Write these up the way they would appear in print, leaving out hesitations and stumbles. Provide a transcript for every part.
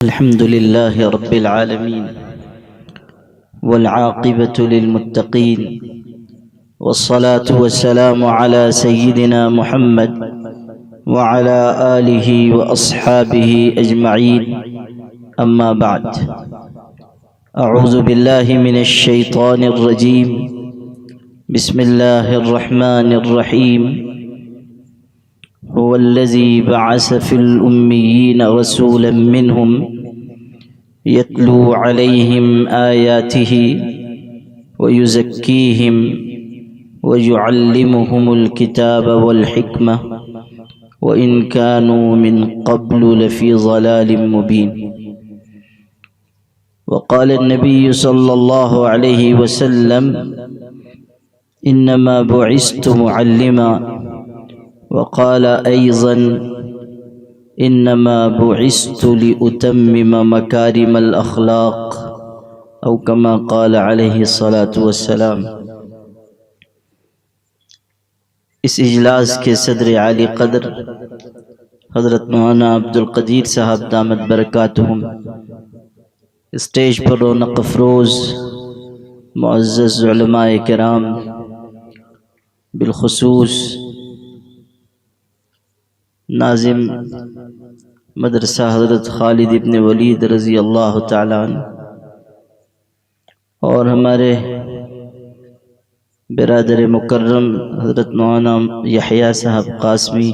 الحمد لله رب العالمين والعاقبة للمتقين والصلاة والسلام على سيدنا محمد وعلى آله وأصحابه أجمعين أما بعد أعوذ بالله من الشيطان الرجيم بسم الله الرحمن الرحيم هو الذي بعث في الأميين رسولا منهم يتلو عليهم آياته ويزكيهم ويعلمهم الكتاب والحكمة وإن كانوا من قبل لفي ضلال مبين. وقال النبي صلى الله عليه وسلم إنما بعثت معلما. وقال أيضا إنما بعثت لأتمم مكارم الأخلاق أو كما قال عليه الصلاة والسلام. اس اجلاس کے صدر عالی قدر حضرت مولانا عبدالقدیر صاحب دامت برکاتہم، اسٹیج پر رونق افروز معزز علماء کرام، بالخصوص ناظم مدرسہ حضرت خالد ابن ولید رضی اللہ تعالیٰ عنہ، اور ہمارے برادر مکرم حضرت مولانا یحییٰ صاحب قاسمی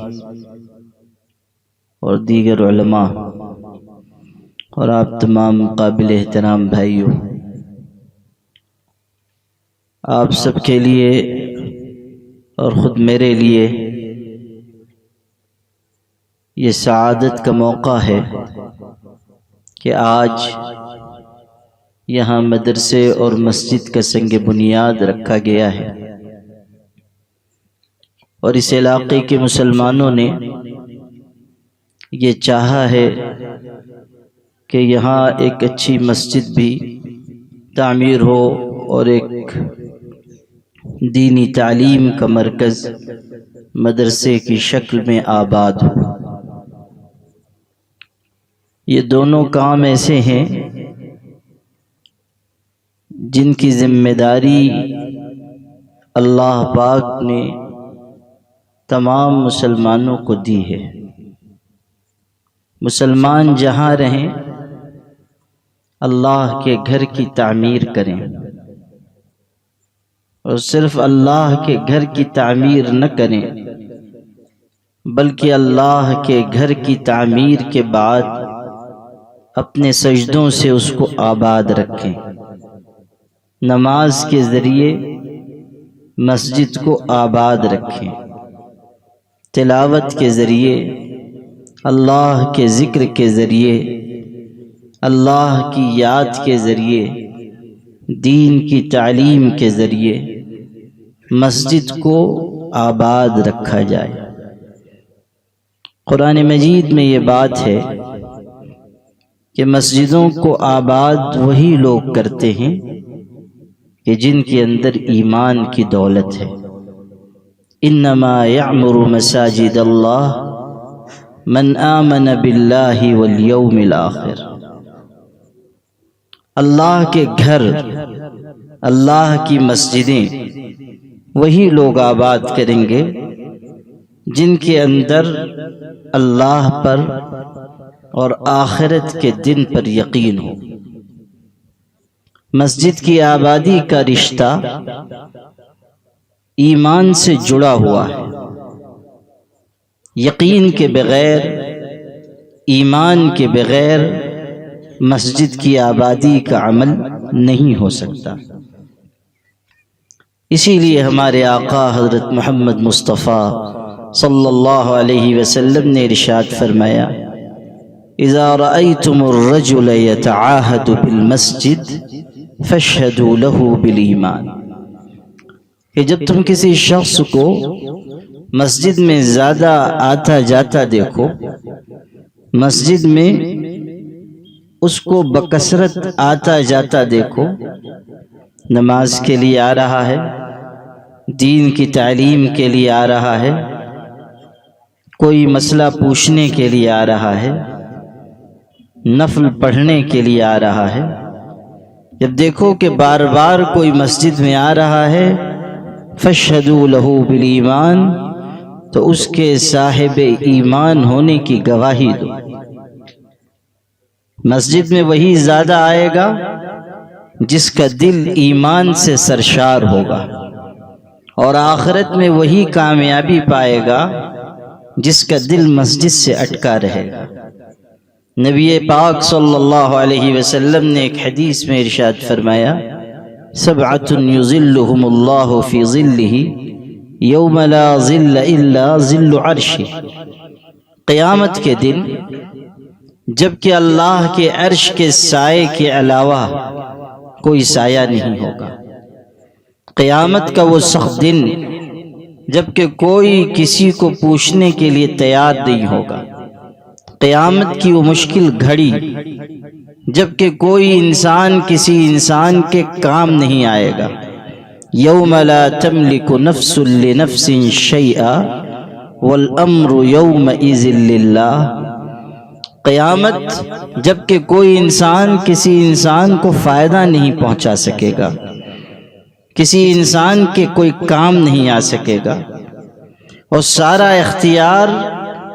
اور دیگر علماء، اور آپ تمام قابل احترام بھائیوں، آپ سب کے لیے اور خود میرے لیے یہ سعادت کا موقع ہے کہ آج یہاں مدرسے اور مسجد کا سنگ بنیاد رکھا گیا ہے، اور اس علاقے کے مسلمانوں نے یہ چاہا ہے کہ یہاں ایک اچھی مسجد بھی تعمیر ہو اور ایک دینی تعلیم کا مرکز مدرسے کی شکل میں آباد ہو۔ یہ دونوں کام ایسے ہیں جن کی ذمہ داری اللہ پاک نے تمام مسلمانوں کو دی ہے۔ مسلمان جہاں رہیں اللہ کے گھر کی تعمیر کریں، اور صرف اللہ کے گھر کی تعمیر نہ کریں بلکہ اللہ کے گھر کی تعمیر کے بعد اپنے سجدوں سے اس کو آباد رکھیں۔ نماز کے ذریعے مسجد کو آباد رکھیں، تلاوت کے ذریعے، اللہ کے ذکر کے ذریعے، اللہ کی یاد کے ذریعے، دین کی تعلیم کے ذریعے مسجد کو آباد رکھا جائے۔ قرآن مجید میں یہ بات ہے کہ مسجدوں کو آباد وہی لوگ کرتے ہیں کہ جن کے اندر ایمان کی دولت ہے۔ انما یعمر مساجد اللہ من آمن باللہ والیوم الآخر۔ اللہ کے گھر، اللہ کی مسجدیں وہی لوگ آباد کریں گے جن کے اندر اللہ پر اور آخرت کے دن پر یقین ہو۔ مسجد کی آبادی کا رشتہ ایمان سے جڑا ہوا ہے۔ یقین کے بغیر، ایمان کے بغیر مسجد کی آبادی کا عمل نہیں ہو سکتا۔ اسی لیے ہمارے آقا حضرت محمد مصطفیٰ صلی اللہ علیہ وسلم نے ارشاد فرمایا، اذا رأيتم الرجل يتعاهد بالمسجد فاشهدوا له بالایمان، کہ جب تم کسی شخص کو مسجد میں زیادہ آتا جاتا دیکھو، مسجد میں اس کو بکثرت آتا جاتا دیکھو، نماز کے لیے آ رہا ہے، دین کی تعلیم کے لیے آ رہا ہے، کوئی مسئلہ پوچھنے کے لیے آ رہا ہے، نفل پڑھنے کے لیے آ رہا ہے، جب دیکھو کہ بار بار کوئی مسجد میں آ رہا ہے، فاشہدوا لہ بالایمان، تو اس کے صاحب ایمان ہونے کی گواہی دو۔ مسجد میں وہی زیادہ آئے گا جس کا دل ایمان سے سرشار ہوگا، اور آخرت میں وہی کامیابی پائے گا جس کا دل مسجد سے اٹکا رہے گا۔ نبی پاک صلی اللہ علیہ وسلم نے ایک حدیث میں ارشاد فرمایا، سبعۃ یظلہم اللہ فی ظلہ یوم لا ظل الا ظل عرشہ۔ قیامت کے دن جب کہ اللہ کے عرش کے سائے کے علاوہ کوئی سایہ نہیں ہوگا، قیامت کا وہ سخت دن جب کہ کوئی کسی کو پوچھنے کے لیے تیار نہیں ہوگا، قیامت کی وہ مشکل گھڑی جب کہ کوئی انسان کسی انسان کے کام نہیں آئے گا، یوم لا تملک نفس لنفس شیئا والامر یومئذ للہ۔ قیامت جب کہ کوئی انسان کسی انسان کو فائدہ نہیں پہنچا سکے گا، کسی انسان کے کوئی کام نہیں آ سکے گا، اور سارا اختیار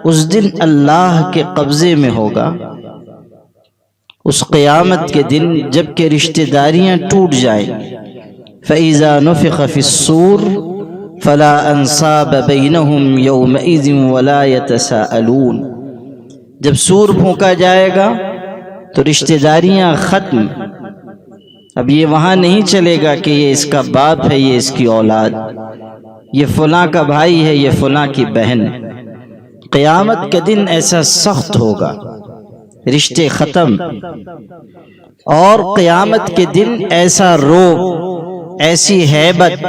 اس دن اللہ کے قبضے میں ہوگا۔ اس قیامت کے دن جب کہ رشتہ داریاں ٹوٹ جائیں، فَإِذَا نُفِخَ فِي الصُّورِ فَلَا أَنْصَابَ بَيْنَهُمْ يَوْمَئِذٍ وَلَا يَتَسَاءَلُونَ۔ جب سور پھونکا جائے گا تو رشتہ داریاں ختم، اب یہ وہاں نہیں چلے گا کہ یہ اس کا باپ ہے، یہ اس کی اولاد، یہ فلاں کا بھائی ہے، یہ فلاں کی بہن۔ قیامت کا دن ایسا سخت ہوگا، رشتے ختم، اور قیامت کے دن ایسا روب، ایسی ہیبت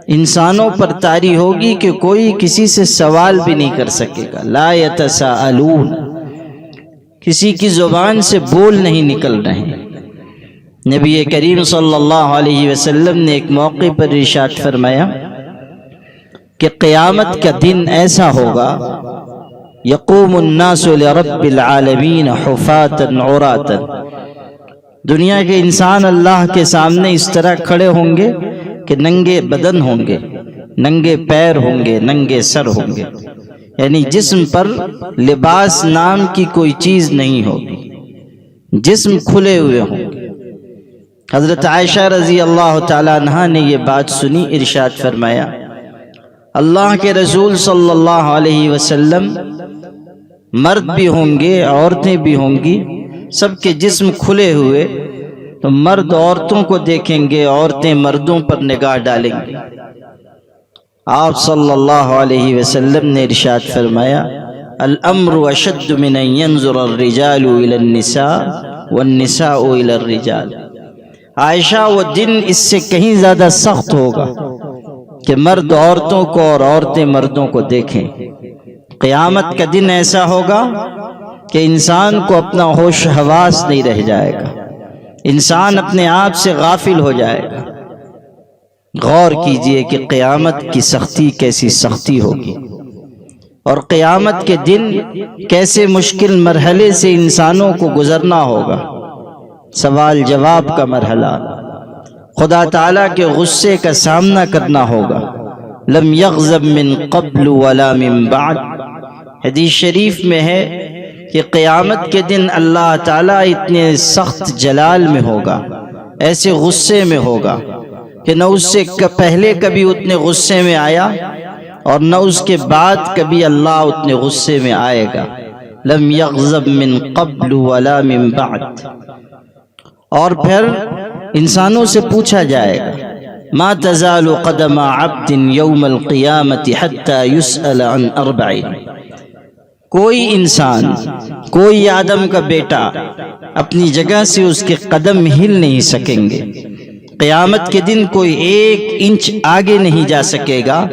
انسانوں پر طاری ہوگی کہ کوئی کسی سے سوال بھی نہیں کر سکے گا۔ لا یتساءلون، کسی کی زبان سے بول نہیں نکل رہے۔ نبی کریم صلی اللہ علیہ وسلم نے ایک موقع پر ارشاد فرمایا کہ قیامت کا دن ایسا ہوگا، یقوم الناس لرب العالمین حفاتا عراتا، دنیا کے انسان اللہ کے سامنے اس طرح کھڑے ہوں گے کہ ننگے بدن ہوں گے، ننگے پیر ہوں گے، ننگے سر ہوں گے، یعنی جسم پر لباس نام کی کوئی چیز نہیں ہوگی، جسم کھلے ہوئے ہوں گے۔ حضرت عائشہ رضی اللہ تعالی عنہا نے یہ بات سنی، ارشاد فرمایا، اللہ کے رسول صلی اللہ علیہ وسلم، مرد بھی ہوں گے، عورتیں بھی ہوں گی، سب کے جسم کھلے ہوئے، تو مرد عورتوں کو دیکھیں گے، عورتیں مردوں پر نگاہ ڈالیں گے۔ آپ صلی اللہ علیہ وسلم نے ارشاد فرمایا، الامر اشد من ان ينظر الرجال الى النساء والنساء الى الرجال۔ عائشہ، وہ دن اس سے کہیں زیادہ سخت ہوگا کہ مرد عورتوں کو اور عورتیں مردوں کو دیکھیں۔ قیامت کا دن ایسا ہوگا کہ انسان کو اپنا ہوش حواس نہیں رہ جائے گا، انسان اپنے آپ سے غافل ہو جائے گا۔ غور کیجئے کہ قیامت کی سختی کیسی سختی ہوگی، اور قیامت کے دن کیسے مشکل مرحلے سے انسانوں کو گزرنا ہوگا۔ سوال جواب کا مرحلہ، خدا تعالیٰ کے غصے کا سامنا کرنا ہوگا۔ لم یغضب من قبل ولا من بعد، حدیث شریف میں ہے کہ قیامت کے دن اللہ تعالیٰ اتنے سخت جلال میں ہوگا، ایسے غصے میں ہوگا کہ نہ اس سے پہلے کبھی اتنے غصے میں آیا اور نہ اس کے بعد کبھی اللہ اتنے غصے میں آئے گا۔ لم یغضب من قبل ولا من بعد۔ اور پھر انسانوں سے پوچھا جائے گا، ما تزال قدم عبد یوم القیامت حتی یسأل عن اربع۔ کوئی انسان، کوئی آدم کا بیٹا اپنی جگہ سے اس کے قدم ہل نہیں سکیں گے۔ قیامت کے دن کوئی 1 انچ آگے نہیں جا سکے گا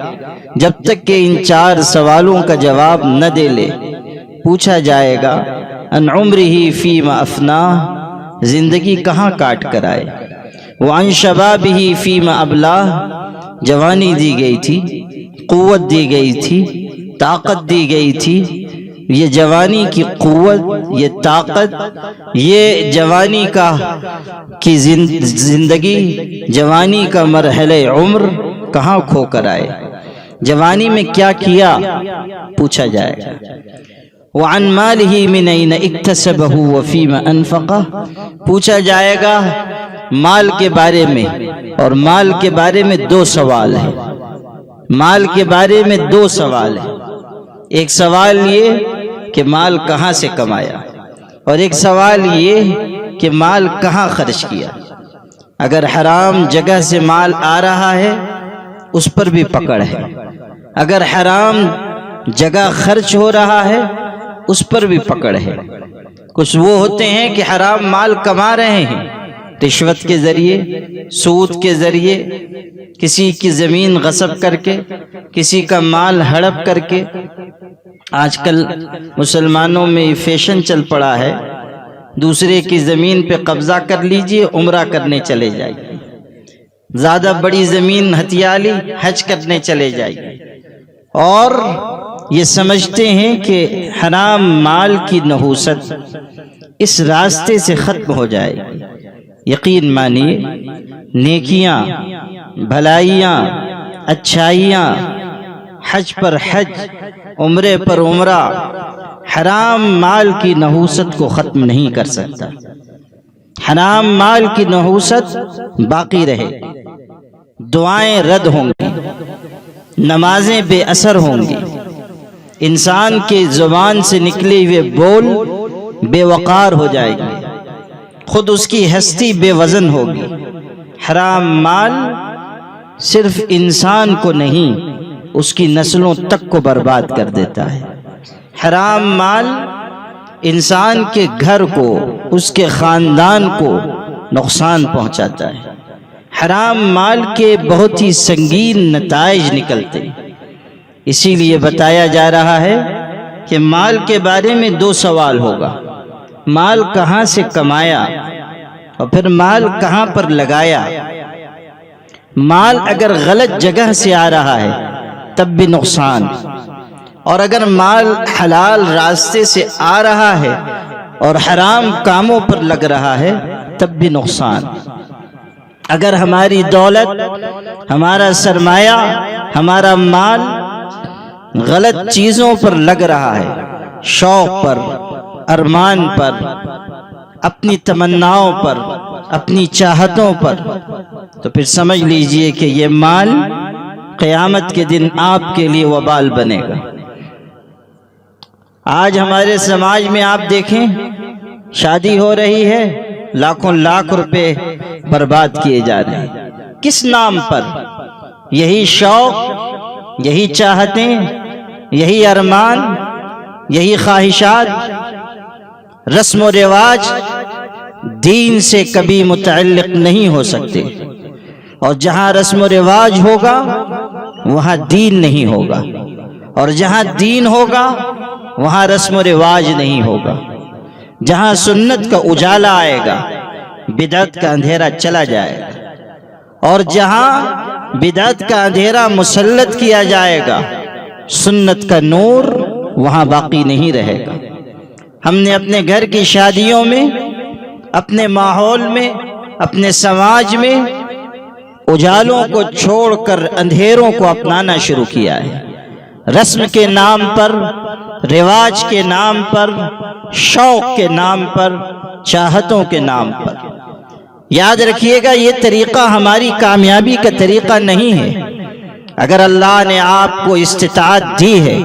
جب تک کہ ان 4 سوالوں کا جواب نہ دے لے۔ پوچھا جائے گا، ان عمرہ فیما افناہ، زندگی کہاں کاٹ کر آئے، وعن شبابہ فیما ابلاہ، جوانی دی گئی تھی، قوت دی گئی تھی، طاقت دی گئی تھی، یہ جوانی کی قوت، یہ طاقت، یہ جوانی کی زندگی، جوانی کا مرحلہ عمر کہاں کھو کر آئے؟ جوانی میں کیا کیا پوچھا جائے گا۔ وعن مالہ من این اکتسبہ وفیما انفقہ، پوچھا جائے گا مال کے بارے میں، اور مال کے بارے میں دو سوال ہیں۔ مال کے بارے میں دو سوال ہیں، ایک سوال یہ کہ مال کہاں سے کمایا، اور ایک سوال یہ کہ مال کہاں خرچ کیا۔ اگر حرام جگہ سے مال آ رہا ہے اس پر بھی پکڑ ہے، اگر حرام جگہ خرچ ہو رہا ہے اس پر بھی پکڑ ہے۔ کچھ وہ ہوتے ہیں کہ حرام مال کما رہے ہیں، رشوت کے ذریعے، سود کے ذریعے، کسی کی زمین غصب کر کے، کسی کا مال ہڑپ کر کے۔ آج کل مسلمانوں میں یہ فیشن چل پڑا ہے، دوسرے کی زمین پہ قبضہ کر لیجئے، عمرہ کرنے چلے جائیے، زیادہ بڑی زمین ہتھیا لی، حج کرنے چلے جائیے، اور یہ سمجھتے ہیں کہ حرام مال کی نحوست اس راستے سے ختم ہو جائے گی۔ یقین مانیے، نیکیاں، بھلائیاں، اچھائیاں، حج پر حج، عمرے پر عمرہ، حرام مال کی نحوست کو ختم نہیں کر سکتا۔ حرام مال کی نحوست باقی رہے، دعائیں رد ہوں گی، نمازیں بے اثر ہوں گی، انسان کے زبان سے نکلے ہوئے بول بے وقار ہو جائے گی، خود اس کی ہستی بے وزن ہوگی۔ حرام مال صرف انسان کو نہیں، اس کی نسلوں تک کو برباد کر دیتا ہے۔ حرام مال انسان کے گھر کو، اس کے خاندان کو نقصان پہنچاتا ہے۔ حرام مال کے بہت ہی سنگین نتائج نکلتے ہیں۔ اسی لیے بتایا جا رہا ہے کہ مال کے بارے میں دو سوال ہوگا، مال کہاں سے کمایا اور پھر مال کہاں پر لگایا۔ مال اگر غلط جگہ سے آ رہا ہے تب بھی نقصان، اور اگر مال حلال راستے سے آ رہا ہے اور حرام کاموں پر لگ رہا ہے تب بھی نقصان۔ اگر ہماری دولت، ہمارا سرمایہ، ہمارا مال غلط چیزوں پر لگ رہا ہے، شوق پر، ارمان پر، اپنی تمناؤں پر، اپنی چاہتوں پر، تو پھر سمجھ لیجئے کہ یہ مال قیامت کے دن آپ کے لیے وبال بنے گا۔ آج ہمارے سماج میں آپ دیکھیں، شادی ہو رہی ہے، لاکھوں لاکھ روپے برباد کیے جا رہے ہیں۔ کس نام پر؟ یہی شوق، یہی چاہتیں، یہی ارمان، یہی خواہشات، رسم و رواج دین سے کبھی متعلق نہیں ہو سکتے، اور جہاں رسم و رواج ہوگا وہاں دین نہیں ہوگا، اور جہاں دین ہوگا وہاں رسم و رواج نہیں ہوگا۔ جہاں سنت کا اجالا آئے گا بدعت کا اندھیرا چلا جائے گا، اور جہاں بدعت کا اندھیرا مسلط کیا جائے گا سنت کا نور وہاں باقی نہیں رہے گا۔ ہم نے اپنے گھر کی شادیوں میں، اپنے ماحول میں، اپنے سماج میں اجالوں کو چھوڑ کر اندھیروں کو اپنانا شروع کیا ہے، رسم کے نام پر، رواج کے نام پر، شوق کے نام پر، چاہتوں کے نام پر۔ یاد رکھیے گا، یہ طریقہ ہماری کامیابی کا طریقہ نہیں ہے۔ اگر اللہ نے آپ کو استطاعت دی ہے،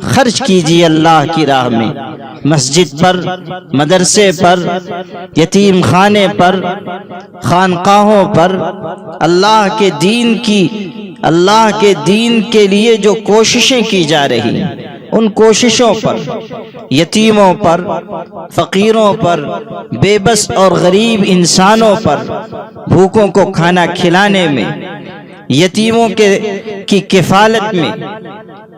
خرچ کیجیے اللہ کی راہ میں، مسجد پر، مدرسے پر، یتیم خانے پر، خانقاہوں پر، اللہ کے دین کے لیے جو کوششیں کی جا رہی ہیں ان کوششوں پر، یتیموں پر، فقیروں پر، بے بس اور غریب انسانوں پر، بھوکوں کو کھانا کھلانے میں، یتیموں کی کفالت میں،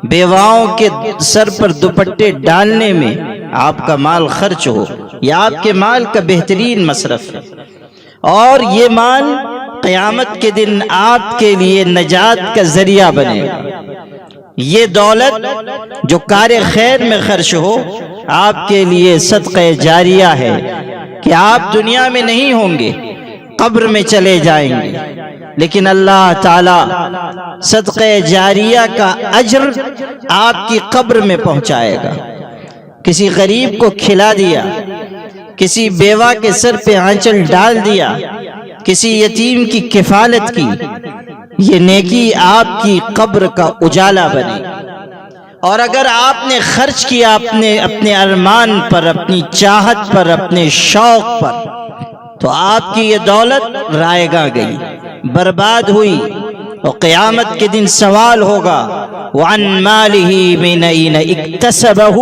بیواؤں کے سر پر دوپٹے ڈالنے میں آپ کا مال خرچ ہو، یہ آپ کے مال کا بہترین مصرف ہے، اور یہ مال قیامت کے دن آپ کے لیے نجات کا ذریعہ بنے گا۔ یہ دولت جو کار خیر میں خرچ ہو آپ کے لیے صدقہ جاریہ ہے کہ آپ دنیا میں نہیں ہوں گے، قبر میں چلے جائیں گے، لیکن اللہ تعالی صدقہ جاریہ کا اجر آپ کی قبر میں پہنچائے گا۔ کسی غریب کو کھلا دیا، کسی بیوہ کے سر پہ آنچل ڈال دیا، کسی یتیم کی کفالت کی، یہ نیکی آپ کی قبر کا اجالا بنے۔ اور اگر آپ نے خرچ کیا اپنے ارمان پر، اپنی چاہت پر، اپنے شوق پر، تو آپ کی یہ دولت رائگاں گئی، برباد ہوئی، اور قیامت کے دن سوال ہوگا وَعَن مَالِهِ مِنْ أَيْنَ اكْتَسَبَهُ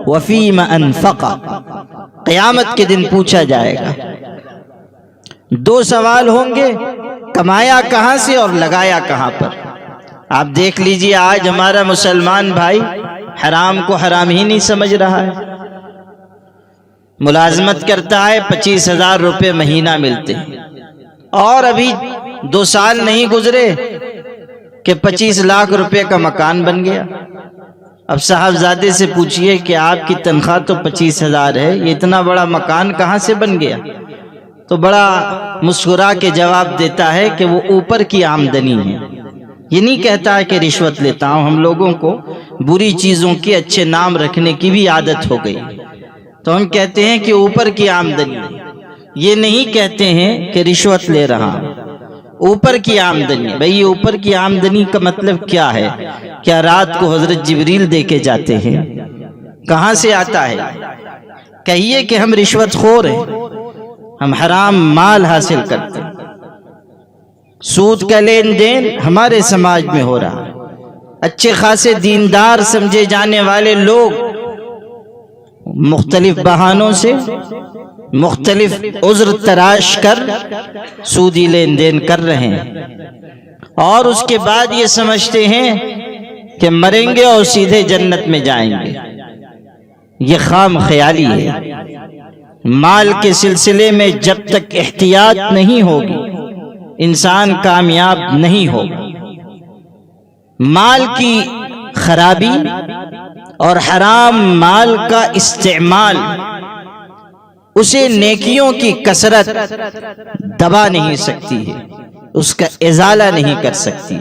وَفِيمَ أَنْفَقَهُ، قیامت کے دن پوچھا جائے گا۔ دو سوال ہوں گے، کمایا کہاں سے اور لگایا کہاں پر۔ آپ دیکھ لیجئے آج ہمارا مسلمان بھائی حرام کو حرام ہی نہیں سمجھ رہا ہے، ملازمت کرتا ہے 25,000 روپے مہینہ ملتے ہیں، اور ابھی 2 سال نہیں گزرے کہ 25 لاکھ روپے کا مکان بن گیا۔ اب صاحبزادے سے پوچھئے کہ آپ کی تنخواہ تو 25,000 ہے، یہ اتنا بڑا مکان کہاں سے بن گیا؟ تو بڑا مسکرا کے جواب دیتا ہے کہ وہ اوپر کی آمدنی ہے۔ یہ نہیں کہتا ہے کہ رشوت لیتا ہوں، ہم لوگوں کو بری چیزوں کے اچھے نام رکھنے کی بھی عادت ہو گئی، تو ہم کہتے ہیں کہ اوپر کی آمدنی، یہ نہیں کہتے ہیں کہ رشوت لے رہا ہوں، اوپر کی آمدنی۔ بھئی اوپر کی آمدنی کا مطلب کیا ہے؟ کیا رات کو حضرت جبریل دے کے جاتے ہیں؟ کہاں سے آتا ہے؟ کہیے کہ ہم رشوت خور ہیں، ہم حرام مال حاصل کرتے ہیں، سود کا لین دین ہمارے سماج میں ہو رہا ہے۔ اچھے خاصے دیندار سمجھے جانے والے لوگ مختلف بہانوں سے، مختلف عذر تراش کر سودی لین دین کر رہے ہیں، اور اس کے بعد یہ سمجھتے ہیں کہ مریں گے اور سیدھے جنت میں جائیں گے۔ یہ خام خیالی ہے۔ مال کے سلسلے میں جب تک احتیاط نہیں ہوگی انسان کامیاب نہیں ہوگا۔ مال کی خرابی اور حرام مال کا استعمال اسے نیکیوں کی کثرت دبا نہیں سکتی ہے، اس کا ازالہ نہیں کر سکتی۔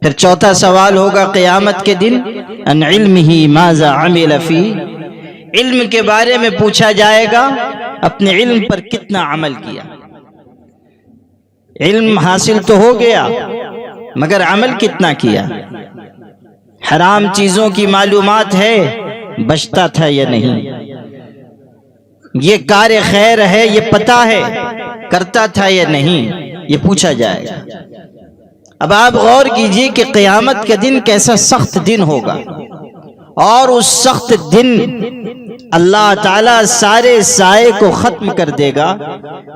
پھر چوتھا سوال ہوگا قیامت کے دن ان علمہ ماذا عمل فی، علم کے بارے میں پوچھا جائے گا اپنے علم پر کتنا عمل کیا۔ علم حاصل تو ہو گیا مگر عمل کتنا کیا؟ حرام چیزوں کی معلومات ہے، بچتا تھا یا نہیں؟ یہ کار خیر ہے، یہ پتہ ہے، کرتا تھا یا نہیں؟ یہ پوچھا جائے گا۔ اب آپ غور کیجئے کہ قیامت کا دن کیسا سخت دن ہوگا، اور اس سخت دن اللہ تعالیٰ سارے سائے کو ختم کر دے گا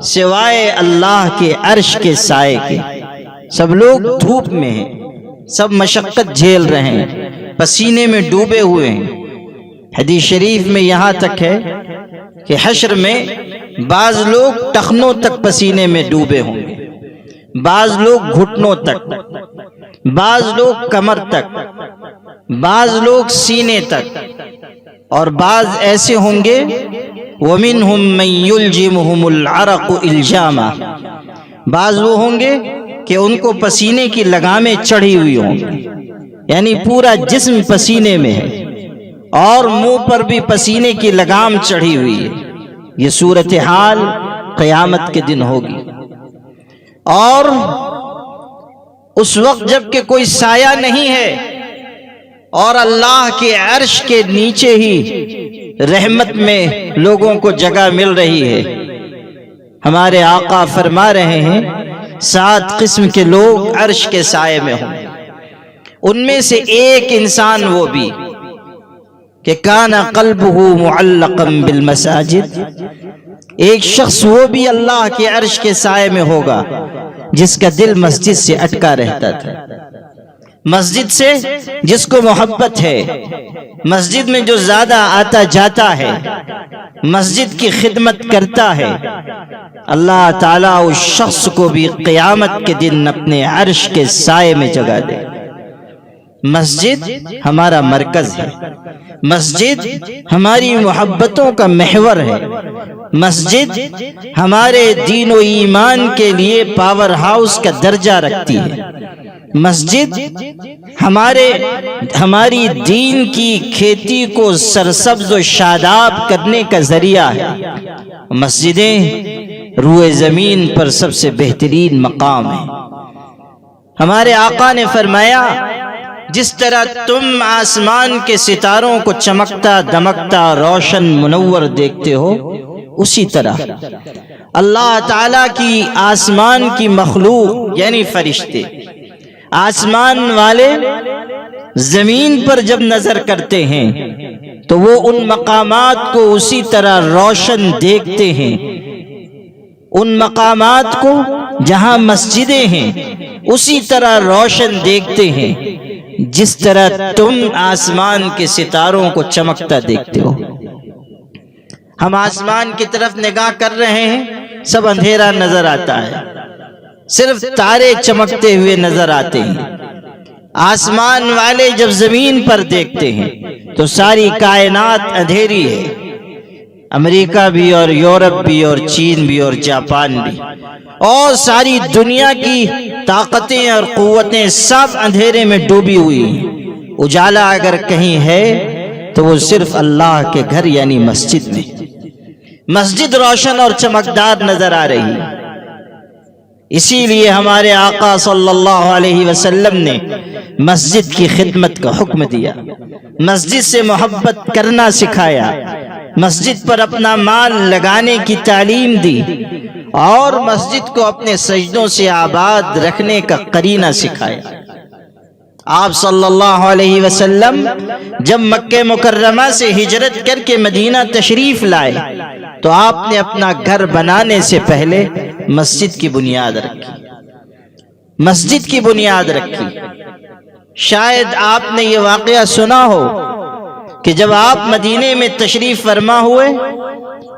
سوائے اللہ کے عرش کے سائے کے۔ سب لوگ دھوپ میں ہیں، سب مشقت جھیل رہے ہیں، پسینے میں ڈوبے ہوئے ہیں۔ حدیث شریف میں یہاں تک ہے کہ حشر میں بعض لوگ ٹخنوں تک پسینے میں ڈوبے ہوں گے، بعض لوگ گھٹنوں تک، بعض لوگ کمر تک، بعض لوگ سینے تک، اور بعض ایسے ہوں گے وَمِنْهُمْ مَنْ يُلْجِمُهُمُ الْعَرَقُ إِلْجَامًا، بعض وہ ہوں گے کہ ان کو پسینے کی لگامیں چڑھی ہوئی ہوں گی، یعنی پورا جسم پسینے میں ہے، اور منہ پر بھی پسینے کی لگام چڑھی ہوئی ہے۔ یہ صورتحال قیامت کے دن ہوگی، اور اس وقت جب کہ کوئی سایہ نہیں ہے اور اللہ کے عرش کے نیچے ہی رحمت میں لوگوں کو جگہ مل رہی ہے۔ ہمارے آقا فرما رہے ہیں 7 قسم کے لوگ عرش کے سائے میں ہوں، ان میں سے ایک انسان وہ بھی کہ کان قلبہ معلقا بالمساجد، ایک شخص وہ بھی اللہ کے عرش کے سائے میں ہوگا جس کا دل مسجد سے اٹکا رہتا تھا، مسجد سے جس کو محبت ہے، مسجد میں جو زیادہ آتا جاتا ہے، مسجد کی خدمت کرتا ہے، اللہ تعالیٰ اس شخص کو بھی قیامت کے دن اپنے عرش کے سائے میں جگہ دے۔ مسجد ہمارا مرکز ہے، مسجد ہماری محبتوں کا محور ہے، مسجد ہمارے دین و ایمان کے لیے پاور ہاؤس کا درجہ رکھتی ہے، مسجد ہماری دین کی کھیتی کو سرسبز و شاداب کرنے کا ذریعہ ہے۔ مسجدیں روئے زمین پر سب سے بہترین مقام ہیں۔ ہمارے آقا نے فرمایا جس طرح تم آسمان کے ستاروں کو چمکتا دمکتا روشن منور دیکھتے ہو، اسی طرح اللہ تعالی کی آسمان کی مخلوق یعنی فرشتے، آسمان والے زمین پر جب نظر کرتے ہیں تو وہ ان مقامات کو اسی طرح روشن دیکھتے ہیں، ان مقامات کو جہاں مسجدیں ہیں اسی طرح روشن دیکھتے ہیں جس طرح تم آسمان کے ستاروں کو چمکتا دیکھتے ہو۔ ہم آسمان کی طرف نگاہ کر رہے ہیں، سب اندھیرا نظر آتا ہے، صرف تارے چمکتے ہوئے نظر آتے ہیں۔ آسمان والے جب زمین پر دیکھتے ہیں تو ساری کائنات اندھیری ہے، امریکہ بھی اور یورپ بھی اور چین بھی اور جاپان بھی اور ساری دنیا کی طاقتیں اور قوتیں سب اندھیرے میں ڈوبی ہوئی ہیں۔ اجالا اگر کہیں ہے تو وہ صرف اللہ کے گھر یعنی مسجد میں، مسجد روشن اور چمکدار نظر آ رہی ہے۔ اسی لیے ہمارے آقا صلی اللہ علیہ وسلم نے مسجد کی خدمت کا حکم دیا، مسجد سے محبت کرنا سکھایا، مسجد پر اپنا مال لگانے کی تعلیم دی اور مسجد کو اپنے سجدوں سے آباد رکھنے کا قرینہ سکھایا۔ آپ صلی اللہ علیہ وسلم جب مکہ مکرمہ سے ہجرت کر کے مدینہ تشریف لائے تو آپ نے اپنا گھر بنانے سے پہلے مسجد کی بنیاد رکھی، مسجد کی بنیاد رکھی۔ شاید آپ نے یہ واقعہ سنا ہو کہ جب آپ مدینے میں تشریف فرما ہوئے،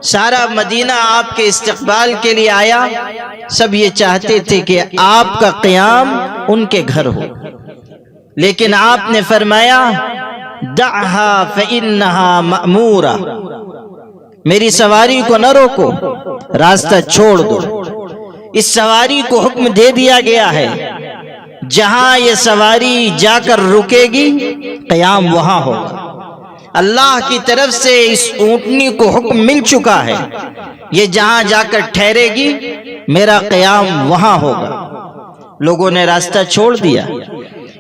سارا مدینہ آپ کے استقبال کے لیے آیا، سب یہ چاہتے تھے کہ آپ کا قیام ان کے گھر ہو، لیکن آپ نے فرمایا دعھا فإنہا مأمورہ، میری سواری کو نہ روکو، راستہ چھوڑ دو۔ اس سواری کو حکم دے دیا گیا ہے، جہاں یہ سواری جا کر رکے گی قیام وہاں ہوگا۔ اللہ کی طرف سے اس اونٹنی کو حکم مل چکا ہے، یہ جہاں جا کر ٹھہرے گی میرا قیام وہاں ہوگا۔ لوگوں نے راستہ چھوڑ دیا،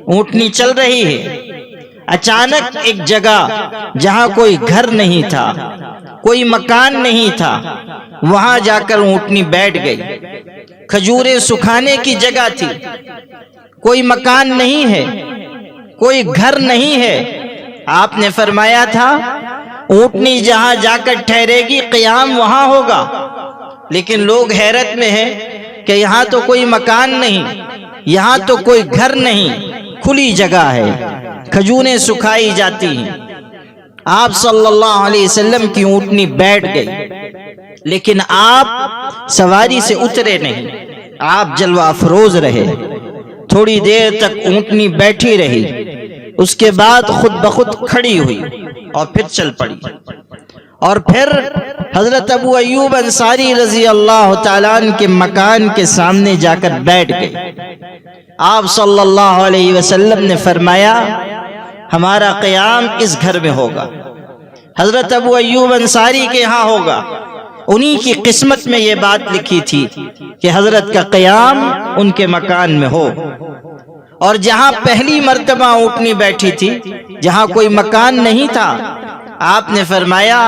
اونٹنی چل رہی ہے۔ اچانک ایک جگہ جہاں کوئی گھر نہیں تھا، کوئی مکان نہیں تھا، وہاں جا کر اونٹنی بیٹھ گئی۔ کھجوریں سکھانے کی جگہ تھی، کوئی مکان نہیں ہے، کوئی گھر نہیں ہے۔ آپ نے فرمایا تھا اونٹنی جہاں جا کر ٹھہرے گی قیام وہاں ہوگا، لیکن لوگ حیرت میں ہیں کہ یہاں تو کوئی مکان نہیں، یہاں تو کوئی گھر نہیں، کھلی جگہ ہے، کھجوریں سکھائی جاتی ہیں۔ آپ صلی اللہ علیہ وسلم کی اونٹنی بیٹھ گئی، لیکن آپ سواری سے اترے نہیں، آپ جلوہ افروز رہے۔ تھوڑی دیر تک اونٹنی بیٹھی رہی، اس کے بعد خود بخود کھڑی ہوئی اور پھر چل پڑی، اور پھر حضرت ابو ایوب انصاری رضی اللہ تعالیٰ عنہ کے مکان کے سامنے جا کر بیٹھ گئے۔ آپ صلی اللہ علیہ وسلم نے فرمایا ہمارا قیام اس گھر میں ہوگا، حضرت ابو ایوب انصاری کے ہاں ہوگا۔ انہی کی قسمت میں یہ بات لکھی تھی کہ حضرت کا قیام ان کے مکان میں ہو۔ اور جہاں پہلی مرتبہ اونٹنی بیٹھی تھی، جہاں کوئی مکان نہیں تھا، آپ نے فرمایا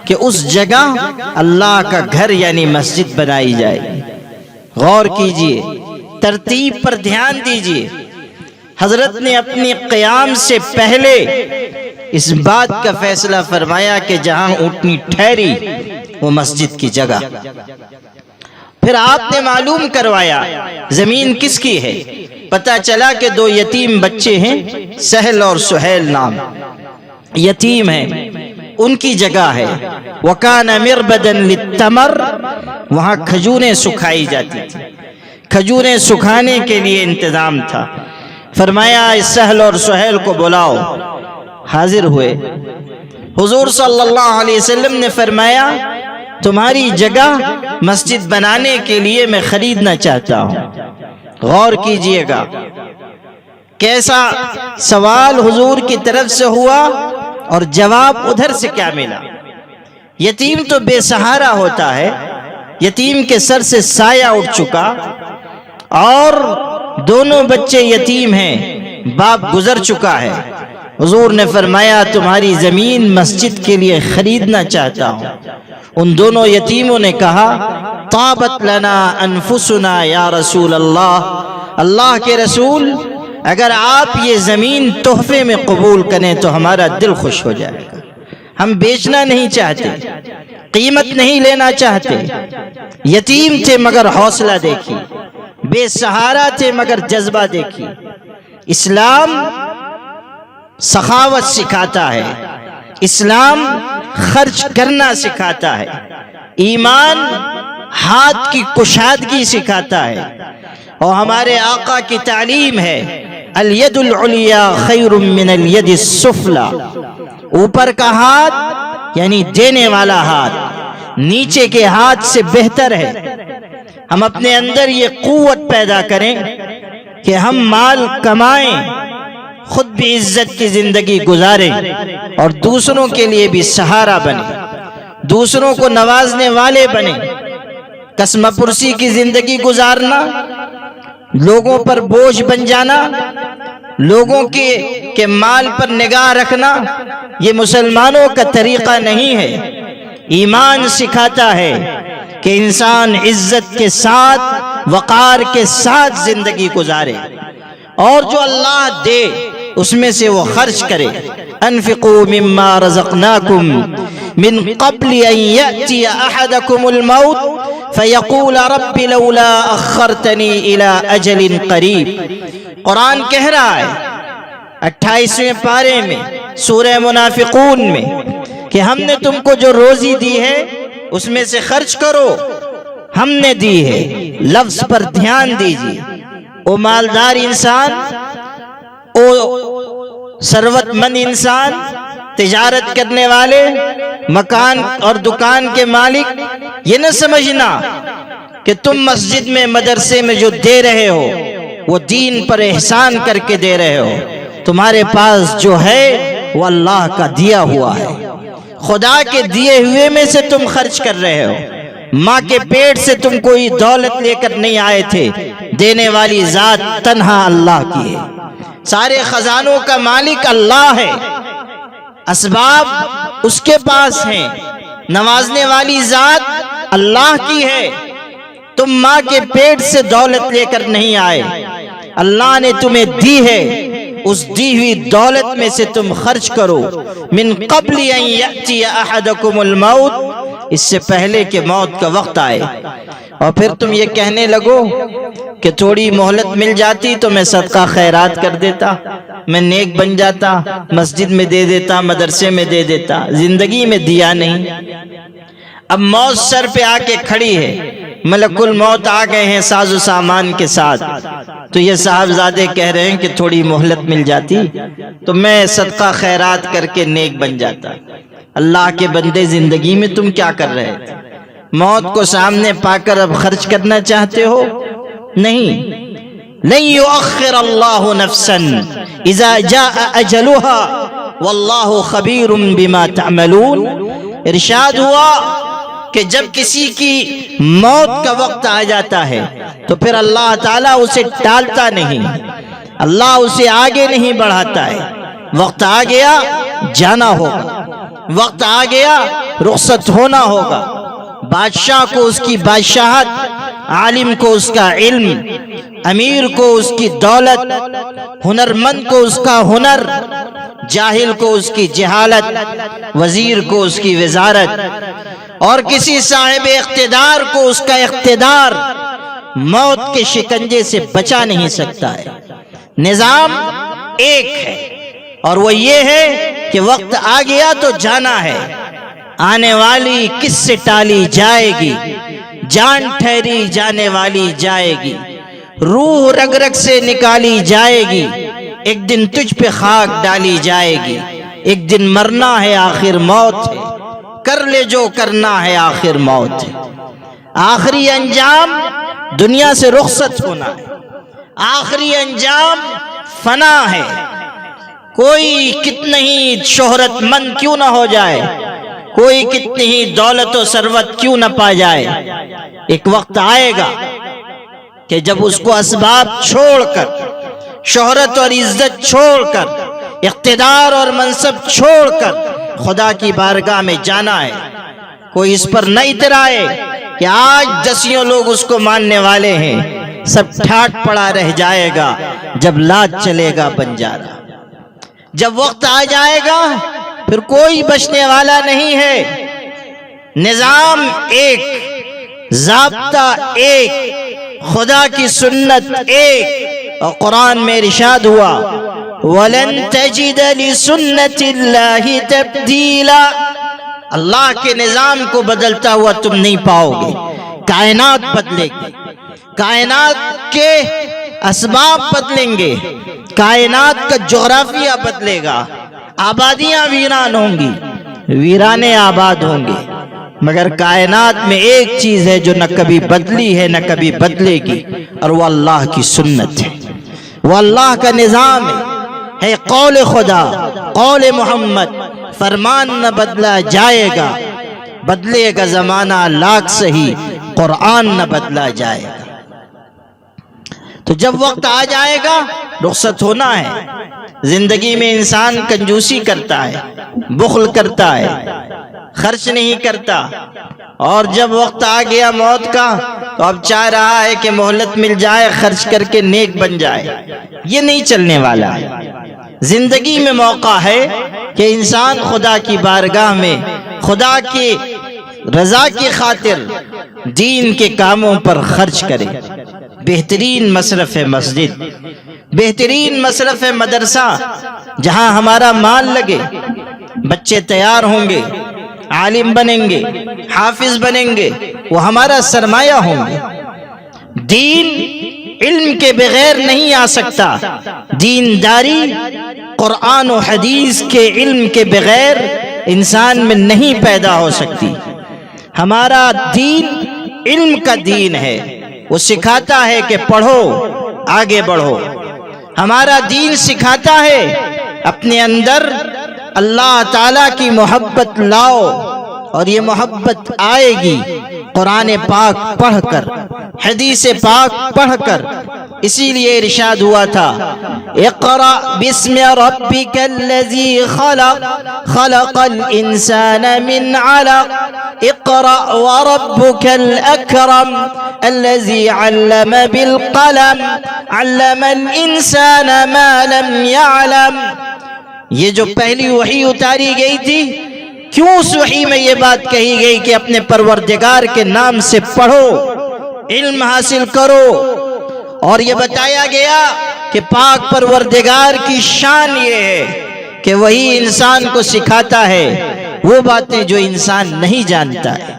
کہ اس جگہ اللہ کا گھر یعنی مسجد بنائی جائے۔ غور کیجئے، ترتیب پر دھیان دیجئے۔ حضرت نے اپنی قیام سے پہلے اس بات کا فیصلہ فرمایا کہ جہاں اونٹنی ٹھہری وہ مسجد کی جگہ۔ پھر آپ نے معلوم کروایا زمین کس کی ہے۔ پتہ چلا کہ دو یتیم بچے ہیں، سہل اور سہیل نام، یتیم ہیں، ان کی جگہ ہے۔ وَكَانَ مِرْبَدًا لِلتَّمَرْ، وہاں کھجوریں سکھائی جاتی تھی، کھجوریں سکھانے کے لیے انتظام تھا۔ فرمایا اس سہل اور سہیل کو بلاؤ۔ حاضر ہوئے۔ حضور صلی اللہ علیہ وسلم نے فرمایا تمہاری جگہ مسجد بنانے کے لیے میں خریدنا چاہتا ہوں۔ غور کیجئے گا کیسا سوال حضور کی طرف سے ہوا اور جواب ادھر سے کیا ملا۔ یتیم تو بے سہارا ہوتا ہے، یتیم کے سر سے سایہ اٹھ چکا اور دونوں بچے یتیم ہیں، باپ گزر چکا ہے۔ حضور نے فرمایا تمہاری زمین مسجد کے لیے خریدنا چاہتا ہوں۔ ان دونوں یتیموں نے کہا طابت لنا انفسنا یا رسول اللہ، اللہ کے رسول اگر آپ یہ زمین تحفے میں قبول کریں تو ہمارا دل خوش ہو جائے گا۔ ہم بیچنا نہیں چاہتے، قیمت نہیں لینا چاہتے۔ یتیم تھے مگر حوصلہ دیکھی، بے سہارا تھے مگر جذبہ دیکھی۔ اسلام سخاوت سکھاتا ہے، اسلام خرچ کرنا سکھاتا ہے، ایمان ہاتھ کی کشادگی سکھاتا ہے، اور ہمارے آقا کی تعلیم ہے الید العلیٰ خیر من الید السفلی، اوپر کا ہاتھ یعنی دینے والا ہاتھ نیچے کے ہاتھ سے بہتر ہے۔ ہم اپنے اندر یہ قوت پیدا کریں کہ ہم مال کمائیں، خود بھی عزت کی زندگی گزاریں اور دوسروں کے لیے بھی سہارا بنیں، دوسروں کو نوازنے والے بنیں۔ قسم پرسی کی زندگی گزارنا، لوگوں پر بوجھ بن جانا، لوگوں کے مال پر نگاہ رکھنا، یہ مسلمانوں کا طریقہ نہیں ہے۔ ایمان سکھاتا ہے کہ انسان عزت کے ساتھ، وقار کے ساتھ زندگی گزارے اور جو اللہ دے اس میں سے وہ خرچ کرے۔ انفقوا مما رزقناکم من قبل ان یأتی احدکم الموت فیقول رب لولا اخرتنی الى اجل قریب۔ قرآن کہہ رہا ہے 28ویں پارے میں سورہ منافقون میں کہ ہم نے تم کو جو روزی دی ہے اس میں سے خرچ کرو، ہم نے دی ہے۔ لفظ پر دھیان دیجیے۔ او مالدار انسان، او ثروت مند انسان، تجارت کرنے والے، مکان اور دکان کے مالک، یہ نہ سمجھنا کہ تم مسجد میں مدرسے میں جو دے رہے ہو وہ دین پر احسان کر کے دے رہے ہو۔ تمہارے پاس جو ہے وہ اللہ کا دیا ہوا ہے، خدا کے دیے ہوئے میں سے تم خرچ کر رہے ہو۔ ماں کے پیٹ سے تم کوئی دولت لے کر نہیں آئے تھے، دینے والی ذات تنہا اللہ کی ہے۔ سارے خزانوں کا مالک اللہ ہے، اسباب اس کے پاس ہیں، نوازنے والی ذات اللہ کی ہے۔ تم ماں کے پیٹ سے دولت لے کر نہیں آئے، اللہ نے تمہیں دی ہے، اس دی ہوئی دولت میں سے تم خرچ کرو۔ من قبل ان یأتی احدکم الموت، اس سے پہلے کہ موت کا وقت آئے۔ اور پھر تم یہ کہنے لگو کہ تھوڑی مہلت مل جاتی تو میں صدقہ خیرات کر دیتا، میں نیک بن جاتا، مسجد میں دے دیتا، مدرسے میں دے دیتا۔ زندگی میں دیا نہیں، اب موت سر پہ آ کے کھڑی ہے، ملک الموت آ گئے ہیں ساز و سامان کے ساتھ، تو یہ صاحبزادے کہہ رہے ہیں کہ تھوڑی مہلت مل جاتی تو میں صدقہ خیرات کر کے نیک بن جاتا۔ اللہ کے بندے، زندگی میں تم کیا کر رہے تھے؟ موت کو سامنے پا کر اب خرچ کرنا چاہتے ہو؟ نہیں۔ لن یؤخر اللہ نفسا اذا جاء اجلها واللہ خبیر بما تعملون۔ ارشاد ہوا کہ جب کسی کی موت کا وقت آ جاتا ہے تو پھر اللہ تعالیٰ اسے ٹالتا نہیں، اللہ اسے آگے نہیں بڑھاتا ہے۔ وقت آ گیا جانا ہوگا، وقت آ گیا رخصت ہونا ہوگا۔ بادشاہ کو اس کی بادشاہت، عالم کو اس کا علم، امیر کو اس کی دولت، ہنرمند کو اس کا ہنر، جاہل کو اس کی جہالت، وزیر کو اس کی وزارت، اور کسی صاحب اقتدار کو اس کا اقتدار موت کے شکنجے سے بچا نہیں سکتا ہے۔ نظام ایک ہے اور وہ یہ ہے کہ وقت آ گیا تو جانا ہے۔ آنے والی کس سے ٹالی جائے گی، جان ٹھہری جانے والی جائے گی، روح رگ رگ سے نکالی جائے گی، ایک دن تجھ پہ خاک ڈالی جائے گی، ایک دن مرنا ہے آخر موت ہے، کر لے جو کرنا ہے آخر موت ہے۔ آخری انجام دنیا سے رخصت ہونا ہے، آخری انجام فنا ہے۔ کوئی کتنی ہی شہرت مند کیوں نہ ہو جائے، کوئی کتنی ہی دولت و ثروت کیوں نہ پا جائے، ایک وقت آئے گا کہ جب اس کو اسباب چھوڑ کر، شہرت اور عزت چھوڑ کر، اقتدار اور منصب چھوڑ کر خدا کی بارگاہ میں جانا ہے۔ کوئی اس پر نہ اترائے کہ آج دسیوں لوگ اس کو ماننے والے ہیں، سب ٹھاٹ پڑا رہ جائے گا جب لات چلے گا بنجارا۔ جب وقت آ جائے گا پھر کوئی بچنے والا نہیں ہے۔ نظام ایک، ضابطہ ایک، خدا کی سنت ایک، اور قرآن میں ارشاد ہوا وَلَن تَجِدَ لِسُنَّةِ اللَّهِ تَبْدِيلًا۔ اللہ کے نظام کو بدلتا ہوا تم نہیں پاؤ گے۔ کائنات بدلے گی، کائنات کے اسباب بدلیں گے، کائنات کا جغرافیہ بدلے گا، آبادیاں ویران ہوں گی، ویرانے آباد ہوں گے، مگر کائنات میں ایک چیز ہے جو نہ کبھی بدلی ہے نہ کبھی بدلے گی، اور وہ اللہ کی سنت ہے، وہ اللہ کا نظام ہے قول خدا، قول محمد، فرمان نہ بدلا جائے گا، بدلے گا زمانہ لاکھ سہی، قرآن نہ بدلا جائے گا۔ تو جب وقت آ جائے گا رخصت ہونا ہے۔ زندگی میں انسان کنجوسی کرتا ہے، بخل کرتا ہے، خرچ نہیں کرتا، اور جب وقت آ گیا موت کا تو اب چاہ رہا ہے کہ مہلت مل جائے، خرچ کر کے نیک بن جائے۔ یہ نہیں چلنے والا ہے۔ زندگی میں موقع ہے کہ انسان خدا کی بارگاہ میں خدا کی رضا کی خاطر دین کے کاموں پر خرچ کرے۔ بہترین مصرف ہے مسجد، بہترین مصرف ہے مدرسہ، جہاں ہمارا مال لگے، بچے تیار ہوں گے، عالم بنیں گے، حافظ بنیں گے، وہ ہمارا سرمایہ ہوں گے۔ دین علم کے بغیر نہیں آ سکتا، دینداری قرآن و حدیث کے علم کے بغیر انسان میں نہیں پیدا ہو سکتی۔ ہمارا دین علم کا دین ہے، وہ سکھاتا ہے کہ پڑھو، آگے بڑھو۔ ہمارا دین سکھاتا ہے اپنے اندر اللہ تعالیٰ کی محبت لاؤ، اور یہ محبت آئے گی قرآن پاک پڑھ کر، حدیث پاک پڑھ کر۔ اسی لیے ارشاد ہوا تھا اقرأ بسم ربک الذی خلق خلق الانسان من علق اقرأ وربک الاکرم الذی علم بالقلم علم الانسان ما لم يعلم۔ یہ جو پہلی وحی اتاری گئی تھی، کیوں اس وحی میں یہ بات کہی گئی کہ اپنے پروردگار کے نام سے پڑھو، علم حاصل کرو، اور یہ بتایا گیا کہ پاک پروردگار کی شان یہ ہے کہ وہی انسان کو سکھاتا ہے وہ باتیں جو انسان نہیں جانتا ہے۔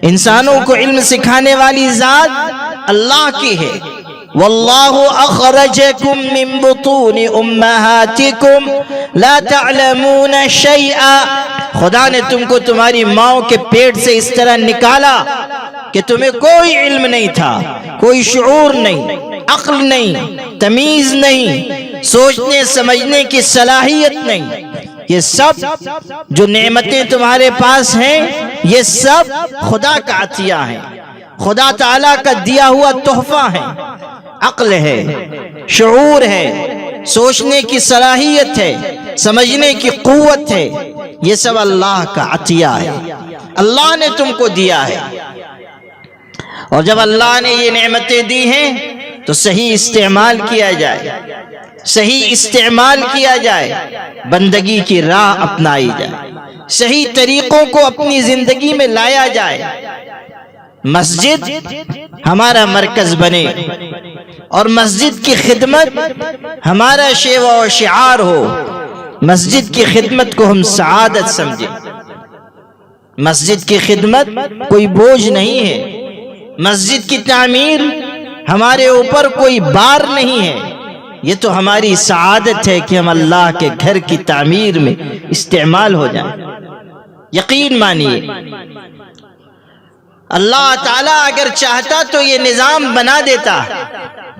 انسانوں کو علم سکھانے والی ذات اللہ کی ہے۔ واللہ اخرجکم من بطون امہاتکم لا تعلمون شیئا۔ خدا نے تم کو تمہاری ماؤں کے پیٹ سے اس طرح نکالا کہ تمہیں کوئی علم نہیں تھا، کوئی شعور نہیں، عقل نہیں، تمیز نہیں، سوچنے سمجھنے کی صلاحیت نہیں۔ یہ سب جو نعمتیں تمہارے پاس ہیں یہ سب خدا کا عطیہ ہیں، خدا تعالیٰ کا دیا ہوا تحفہ ہے۔ عقل ہے، شعور ہے، سوچنے کی صلاحیت ہے، سمجھنے کی قوت ہے، یہ سب اللہ کا عطیہ ہے، اللہ نے تم کو دیا ہے۔ اور جب اللہ نے یہ نعمتیں دی ہیں تو صحیح استعمال کیا جائے، صحیح استعمال کیا جائے، بندگی کی راہ اپنائی جائے، صحیح طریقوں کو اپنی زندگی میں لایا جائے۔ مسجد ہمارا مرکز بنے اور مسجد کی خدمت ہمارا شیوا و شعار ہو، مسجد کی خدمت کو ہم سعادت سمجھیں۔ مسجد کی خدمت کوئی بوجھ نہیں ہے، مسجد کی تعمیر ہمارے اوپر کوئی بار نہیں ہے، یہ تو ہماری سعادت ہے کہ ہم اللہ کے گھر کی تعمیر میں استعمال ہو جائیں۔ یقین مانیے اللہ تعالیٰ اگر چاہتا تو یہ نظام بنا دیتا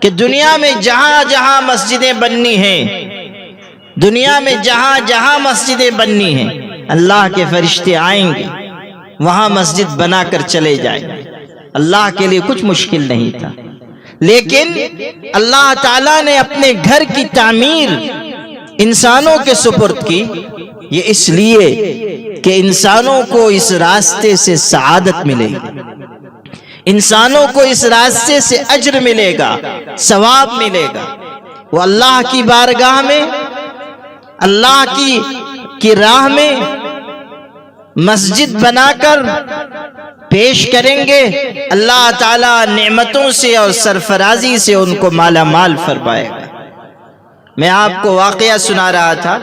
کہ دنیا میں جہاں جہاں مسجدیں بننی ہیں، دنیا میں جہاں جہاں مسجدیں بننی ہیں، اللہ کے فرشتے آئیں گے، وہاں مسجد بنا کر چلے جائیں گے۔ اللہ کے لیے کچھ مشکل نہیں تھا، لیکن اللہ تعالیٰ نے اپنے گھر کی تعمیر انسانوں کے سپرد کی، یہ اس لیے کہ انسانوں کو اس راستے سے سعادت ملے گی، انسانوں کو اس راستے سے اجر ملے گا، ثواب ملے گا۔ وہ اللہ کی بارگاہ میں، اللہ کی راہ میں مسجد بنا کر پیش کریں گے، اللہ تعالیٰ نعمتوں سے اور سرفرازی سے ان کو مالا مال فرمائے گا۔ میں آپ کو واقعہ سنا رہا تھا،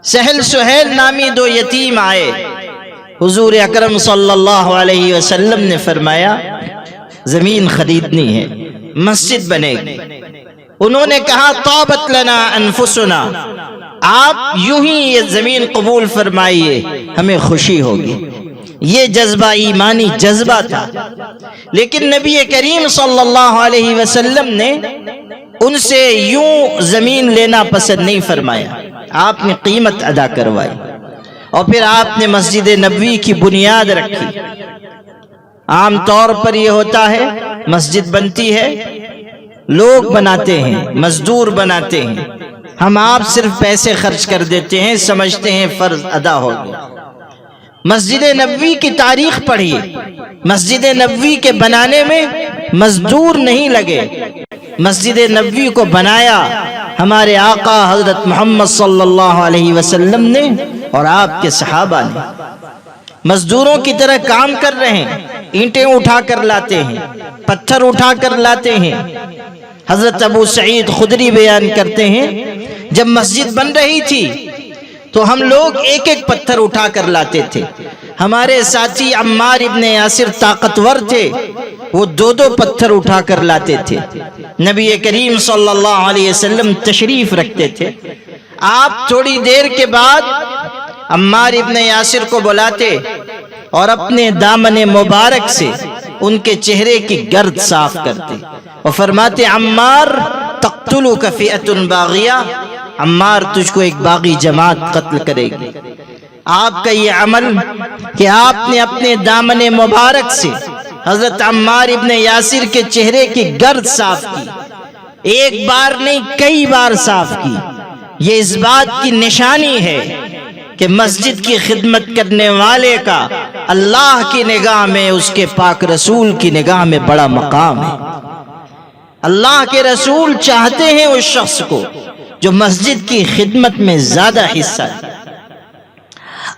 سہل سہیل نامی دو یتیم آئے، حضور اکرم صلی اللہ علیہ وسلم نے فرمایا زمین خریدنی ہے، مسجد بنے گی۔ انہوں نے کہا طابت لنا انفسنا، آپ یوں ہی یہ زمین قبول فرمائیے، ہمیں خوشی ہوگی۔ یہ جذبہ ایمانی جذبہ تھا، لیکن نبی کریم صلی اللہ علیہ وسلم نے ان سے یوں زمین لینا پسند نہیں فرمایا، آپ نے قیمت ادا کروائی، اور پھر آپ نے مسجد نبوی کی بنیاد رکھی۔ عام طور پر یہ ہوتا ہے، مسجد بنتی ہے، لوگ بناتے ہیں، مزدور بناتے ہیں، ہم آپ صرف پیسے خرچ کر دیتے ہیں، سمجھتے ہیں فرض ادا ہو گیا۔ مسجد نبوی کی تاریخ پڑھیے، مسجد نبوی کے بنانے میں مزدور نہیں لگے، مسجد نبوی کو بنایا ہمارے آقا حضرت محمد صلی اللہ علیہ وسلم نے اور آپ کے صحابہ نے۔ مزدوروں کی طرح کام کر رہے ہیں، اینٹیں اٹھا کر لاتے ہیں، پتھر اٹھا کر لاتے ہیں۔ حضرت ابو سعید خدری بیان کرتے ہیں جب مسجد بن رہی تھی تو ہم لوگ ایک ایک پتھر اٹھا کر لاتے تھے۔ ہمارے ساتھی عمار ابن یاسر طاقتور تھے، وہ دو دو پتھر اٹھا کر لاتے تھے۔ نبی کریم صلی اللہ علیہ وسلم تشریف رکھتے تھے، آپ تھوڑی دیر کے بعد عمار ابن یاسر کو بلاتے اور اپنے دامن مبارک سے ان کے چہرے کی گرد صاف کرتے اور فرماتے عمار تقتلک فئۃ باغیہ، عمار تجھ کو ایک باغی جماعت قتل کرے گی۔ آپ کا یہ عمل کہ آپ نے اپنے دامن مبارک سے حضرت عمار ابن یاسر کے چہرے کی گرد صاف کی، ایک بار نہیں کئی بار صاف کی، یہ اس بات کی نشانی ہے کہ مسجد کی خدمت کرنے والے کا اللہ کی نگاہ میں، اس کے پاک رسول کی نگاہ میں بڑا مقام ہے۔ اللہ کے رسول چاہتے ہیں اس شخص کو جو مسجد کی خدمت میں زیادہ حصہ ہے۔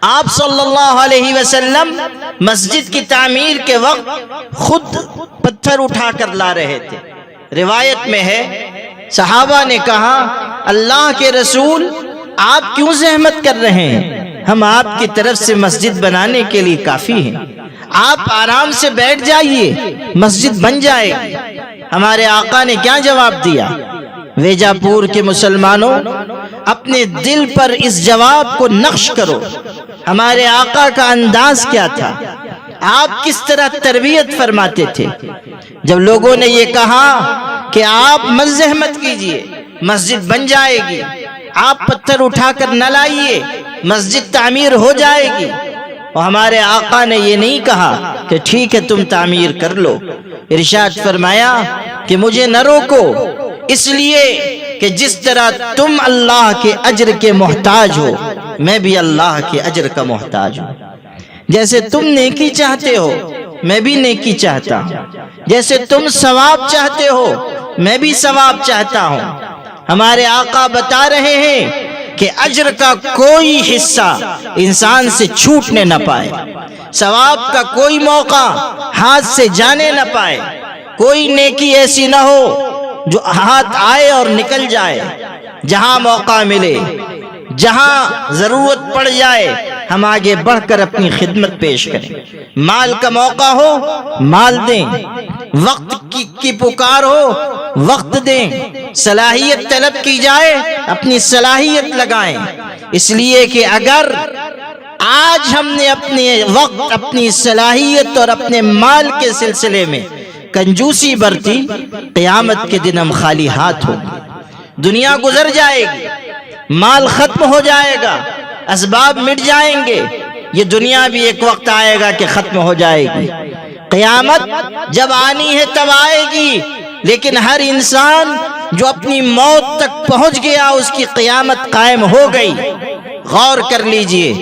آپ صلی اللہ علیہ وسلم مسجد کی تعمیر کے وقت خود پتھر اٹھا کر لا رہے تھے۔ روایت میں ہے صحابہ نے کہا اللہ کے رسول آپ کیوں زحمت کر رہے ہیں، ہم آپ کی طرف سے مسجد بنانے کے لیے کافی ہیں، آپ آرام سے بیٹھ جائیے، مسجد بن جائے گی۔ ہمارے آقا نے کیا جواب دیا؟ ویجا پور کے مسلمانوں اپنے دل پر اس جواب کو نقش کرو، ہمارے آقا کا انداز کیا تھا، آپ کس طرح تربیت فرماتے تھے۔ جب لوگوں نے یہ کہا کہ آپ مت زحمت کیجئے، مسجد بن جائے گی، آپ پتھر اٹھا کر نہ لائیے، مسجد تعمیر ہو جائے گی، اور ہمارے آقا نے یہ نہیں کہا کہ ٹھیک ہے تم تعمیر کر لو، ارشاد فرمایا کہ مجھے نہ روکو، اس لیے کہ جس طرح تم اللہ کے اجر کے محتاج ہو، میں بھی اللہ کے اجر کا محتاج ہوں۔ جیسے تم نیکی چاہتے ہو میں بھی نیکی چاہتا ہوں، جیسے تم ثواب چاہتے ہو میں بھی ثواب چاہتا ہوں۔ ہمارے آقا بتا رہے ہیں کہ اجر کا کوئی حصہ انسان سے چھوٹنے نہ پائے، ثواب کا کوئی موقع ہاتھ سے جانے نہ پائے، کوئی نیکی ایسی نہ ہو جو ہاتھ آئے اور نکل جائے۔ جہاں موقع ملے، جہاں ضرورت پڑ جائے، ہم آگے بڑھ کر اپنی خدمت پیش کریں۔ مال کا موقع ہو مال دیں، وقت کی پکار ہو وقت دیں، صلاحیت طلب کی جائے، اپنی صلاحیت لگائیں، اس لیے کہ اگر آج ہم نے اپنے وقت، اپنی صلاحیت اور اپنے مال کے سلسلے میں کنجوسی برتی، قیامت کے دن ہم خالی ہاتھ ہوں گے۔ دنیا گزر جائے گی، مال ختم ہو جائے گا، اسباب مٹ جائیں گے، یہ دنیا بھی ایک وقت آئے گا کہ ختم ہو جائے گی۔ قیامت جب آنی ہے تب آئے گی، لیکن ہر انسان جو اپنی موت تک پہنچ گیا اس کی قیامت قائم ہو گئی۔ غور کر لیجئے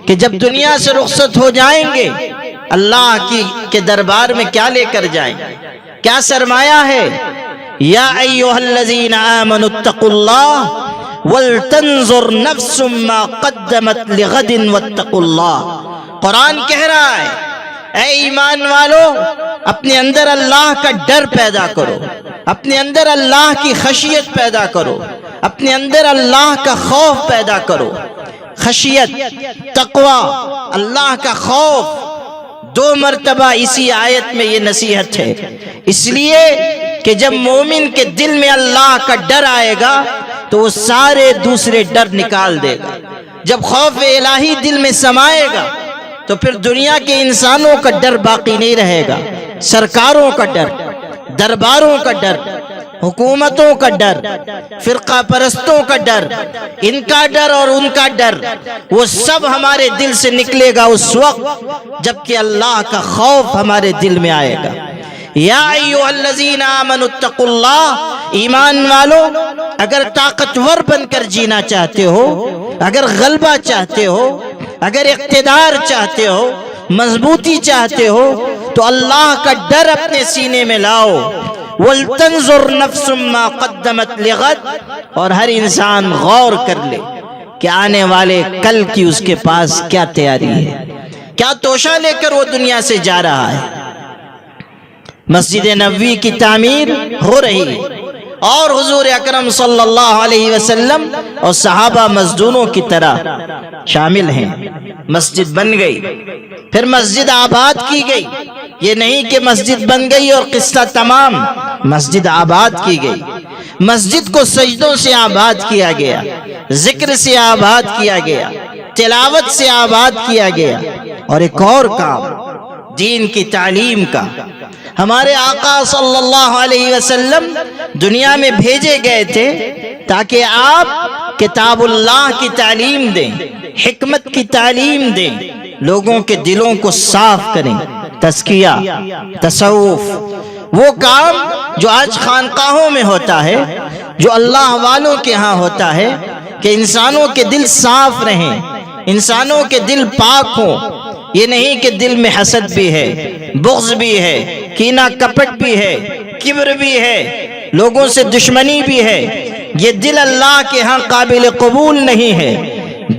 کہ جب دنیا سے رخصت ہو جائیں گے، اللہ کے دربار میں کیا لے کر جائیں، کیا سرمایہ ہے؟ یا ایھا الذین آمنوا اتقوا اللہ ولتنظر نفس ما قدمت لغد واتقوا اللہ۔ قرآن کہہ رہا ہے اے ایمان والو، اپنے اندر اللہ کا ڈر پیدا کرو، اپنے اندر اللہ کی خشیت پیدا کرو، اپنے اندر اللہ کا خوف پیدا کرو۔ خشیت، تقوی، اللہ کا خوف، دو مرتبہ اسی آیت میں یہ نصیحت ہے، اس لیے کہ جب مومن کے دل میں اللہ کا ڈر آئے گا تو وہ سارے دوسرے ڈر نکال دے گا۔ جب خوف الہی دل میں سمائے گا تو پھر دنیا کے انسانوں کا ڈر باقی نہیں رہے گا، سرکاروں کا ڈر، درباروں کا ڈر، حکومتوں کا ڈر، فرقہ پرستوں کا ڈر، ان کا ڈر اور ان کا ڈر، وہ سب ہمارے دل سے نکلے گا اس وقت جبکہ اللہ کا خوف ہمارے دل میں آئے گا۔ یا ایھا الذین آمنوا اتقوا اللہ، ایمان والو اگر طاقتور بن کر جینا چاہتے ہو، اگر غلبہ چاہتے ہو، اگر اقتدار چاہتے ہو، مضبوطی چاہتے ہو تو اللہ کا ڈر اپنے سینے میں لاؤ۔ وَلْتَنْظُرْ نَفْسٌ مَّا قَدَّمَتْ لِغَدٍ، اور ہر انسان غور کر لے کہ آنے والے کل کی اس کے پاس کیا تیاری ہے، کیا توشہ لے کر وہ دنیا سے جا رہا ہے۔ مسجد نبوی کی تعمیر ہو رہی ہے اور حضور اکرم صلی اللہ علیہ وسلم اور صحابہ مزدوروں کی طرح شامل ہیں۔ مسجد بن گئی، پھر مسجد آباد کی گئی، یہ نہیں کہ مسجد بن گئی اور قصہ تمام، مسجد آباد کی گئی۔ مسجد کو سجدوں سے آباد کیا گیا، ذکر سے آباد کیا گیا، تلاوت سے آباد کیا گیا، اور ایک اور کام دین کی تعلیم کا۔ ہمارے آقا صلی اللہ علیہ وسلم دنیا میں بھیجے گئے تھے تاکہ آپ کتاب اللہ کی تعلیم دیں، حکمت کی تعلیم دیں، لوگوں کے دلوں کو صاف کریں، تزکیہ، تصوف، وہ کام جو آج خانقاہوں میں ہوتا ہے، جو اللہ والوں کے ہاں ہوتا ہے، کہ انسانوں کے دل صاف رہیں، انسانوں کے دل پاک ہوں۔ یہ نہیں کہ دل میں حسد بھی ہے، بغض بھی ہے، کینہ کپٹ بھی ہے، کبر بھی ہے، لوگوں سے دشمنی بھی ہے، یہ دل اللہ کے ہاں قابل قبول نہیں ہے۔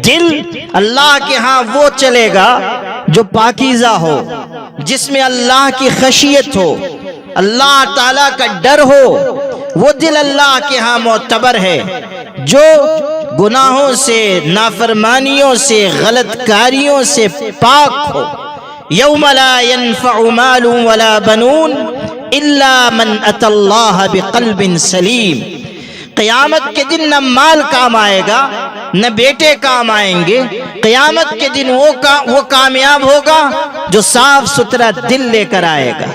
دل اللہ کے ہاں وہ چلے گا جو پاکیزہ ہو، جس میں اللہ کی خشیت ہو، اللہ تعالیٰ کا ڈر ہو، وہ دل اللہ کے ہاں معتبر ہے۔ جو گناہوں سے، نافرمانیوں سے، غلط کاریوں سے پاک ہو۔ یوم لا ينفع مال ولا بنون الا من اتى اللہ بقلب سلیم۔ قیامت کے دن نہ مال کام آئے گا، نہ بیٹے کام آئیں گے۔ قیامت کے دن وہ کامیاب ہوگا جو صاف ستھرا دل لے کر آئے گا،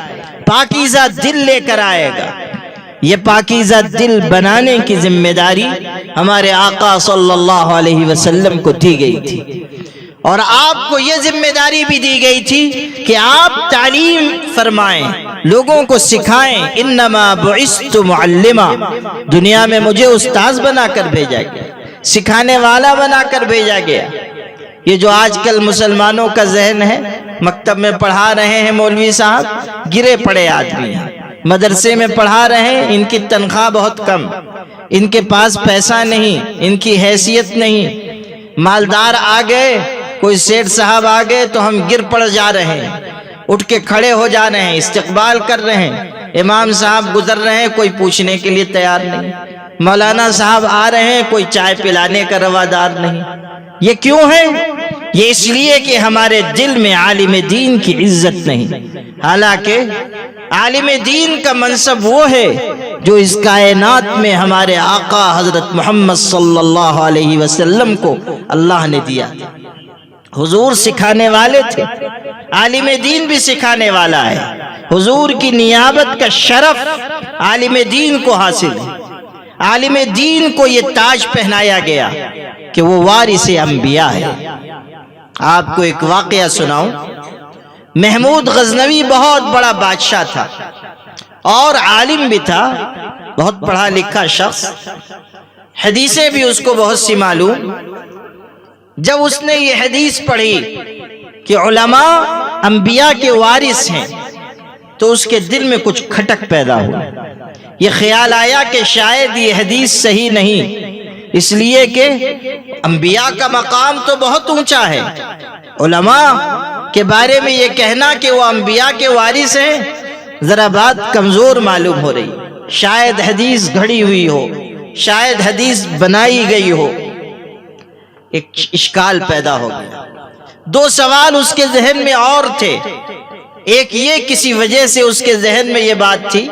پاکیزہ دل لے کر آئے گا۔ یہ پاکیزہ دل بنانے کی ذمہ داری ہمارے آقا صلی اللہ علیہ وسلم کو دی گئی تھی، اور آپ کو یہ ذمہ داری بھی دی گئی تھی کہ آپ تعلیم فرمائیں، لوگوں کو سکھائیں۔ انما بعثت معلما، دنیا میں مجھے استاذ بنا کر بھیجا گیا، سکھانے والا بنا کر بھیجا گیا۔ یہ جو آج کل مسلمانوں کا ذہن ہے، مکتب میں پڑھا رہے ہیں مولوی صاحب، گرے پڑے آدمی ہیں، مدرسے میں پڑھا رہے ہیں، ان کی تنخواہ بہت کم، ان کے پاس پیسہ نہیں، ان کی حیثیت نہیں، مالدار آ گئے، کوئی سیٹھ صاحب آ گئے تو ہم گر پڑ جا رہے ہیں، اٹھ کے کھڑے ہو جا رہے ہیں، استقبال کر رہے ہیں۔ امام صاحب گزر رہے ہیں، کوئی پوچھنے کے لیے تیار نہیں۔ مولانا صاحب آ رہے ہیں، کوئی چائے پلانے کا روادار نہیں۔ یہ کیوں ہے؟ یہ اس لیے کہ ہمارے دل میں عالم دین کی عزت نہیں۔ حالانکہ عالم دین کا منصب وہ ہے جو اس کائنات میں ہمارے آقا حضرت محمد صلی اللہ علیہ وسلم کو اللہ نے دیا تھا۔ حضور سکھانے والے تھے، عالم دین بھی سکھانے والا ہے۔ حضور کی نیابت کا شرف عالم دین کو حاصل ہے۔ عالم دین کو یہ تاج پہنایا گیا کہ وہ وارث انبیاء ہے۔ آپ کو ایک واقعہ سناؤں۔ محمود غزنوی بہت بڑا بادشاہ تھا اور عالم بھی تھا، بہت پڑھا لکھا شخص، حدیثیں بھی اس کو بہت سی معلوم۔ جب اس نے یہ حدیث پڑھی کہ علماء انبیاء کے وارث ہیں تو اس کے دل میں کچھ کھٹک پیدا ہوا۔ یہ خیال آیا کہ شاید یہ حدیث صحیح نہیں، اس لیے کہ انبیاء کا مقام تو بہت اونچا ہے، علماء کے بارے میں یہ کہنا کہ وہ انبیاء کے وارث ہیں ذرا بات کمزور معلوم ہو رہی۔ شاید حدیث گھڑی ہوئی ہو، شاید حدیث بنائی گئی ہو۔ ایک اشکال پیدا ہو گیا۔ دو سوال اس کے ذہن میں اور تھے۔ ایک یہ کسی وجہ سے اس کے ذہن میں یہ بات تھی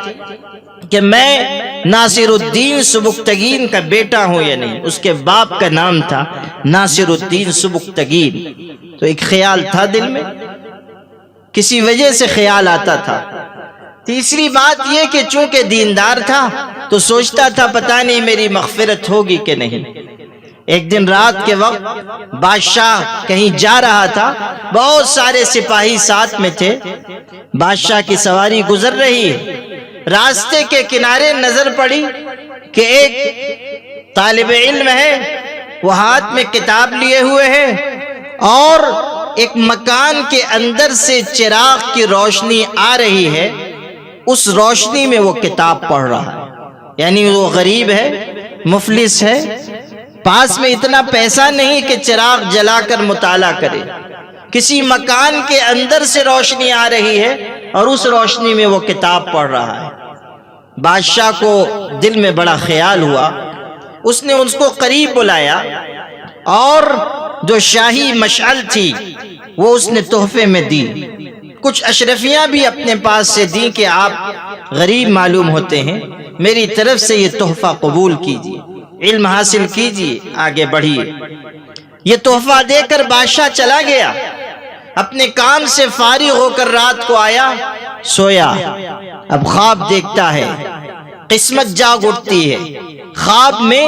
کہ میں ناصر الدین سبکتگین کا بیٹا ہوں یا نہیں۔ اس کے باپ کا نام تھا ناصر الدین سبکتگین، تو ایک خیال تھا دل میں، کسی وجہ سے خیال آتا تھا۔ تیسری بات یہ کہ چونکہ دیندار تھا تو سوچتا تھا پتہ نہیں میری مغفرت ہوگی کہ نہیں۔ ایک دن رات کے وقت بادشاہ کہیں جا رہا تھا، بہت سارے سپاہی ساتھ میں تھے، بادشاہ کی سواری گزر رہی ہے۔ راستے کے کنارے نظر پڑی کہ ایک طالب علم ہے، وہ ہاتھ میں کتاب لیے ہوئے ہے اور ایک مکان کے اندر سے چراغ کی روشنی آ رہی ہے، اس روشنی میں وہ کتاب پڑھ رہا ہے۔ یعنی وہ غریب ہے، مفلس ہے، پاس میں اتنا پیسہ نہیں کہ چراغ جلا کر مطالعہ کرے، کسی مکان کے اندر سے روشنی آ رہی ہے اور اس روشنی میں وہ کتاب پڑھ رہا ہے۔ بادشاہ کو دل میں بڑا خیال ہوا، اس نے اس کو قریب بلایا اور جو شاہی مشعل تھی وہ اس نے تحفے میں دی، کچھ اشرفیاں بھی اپنے پاس سے دی کہ آپ غریب معلوم ہوتے ہیں، میری طرف سے یہ تحفہ قبول کیجیے، علم حاصل کیجیے، آگے بڑھیے۔ یہ تحفہ دے کر بادشاہ چلا گیا، اپنے کام سے فارغ ہو کر رات کو آیا، سویا، اب خواب دیکھتا ہے، قسمت جاگ اٹھتی ہے۔ خواب میں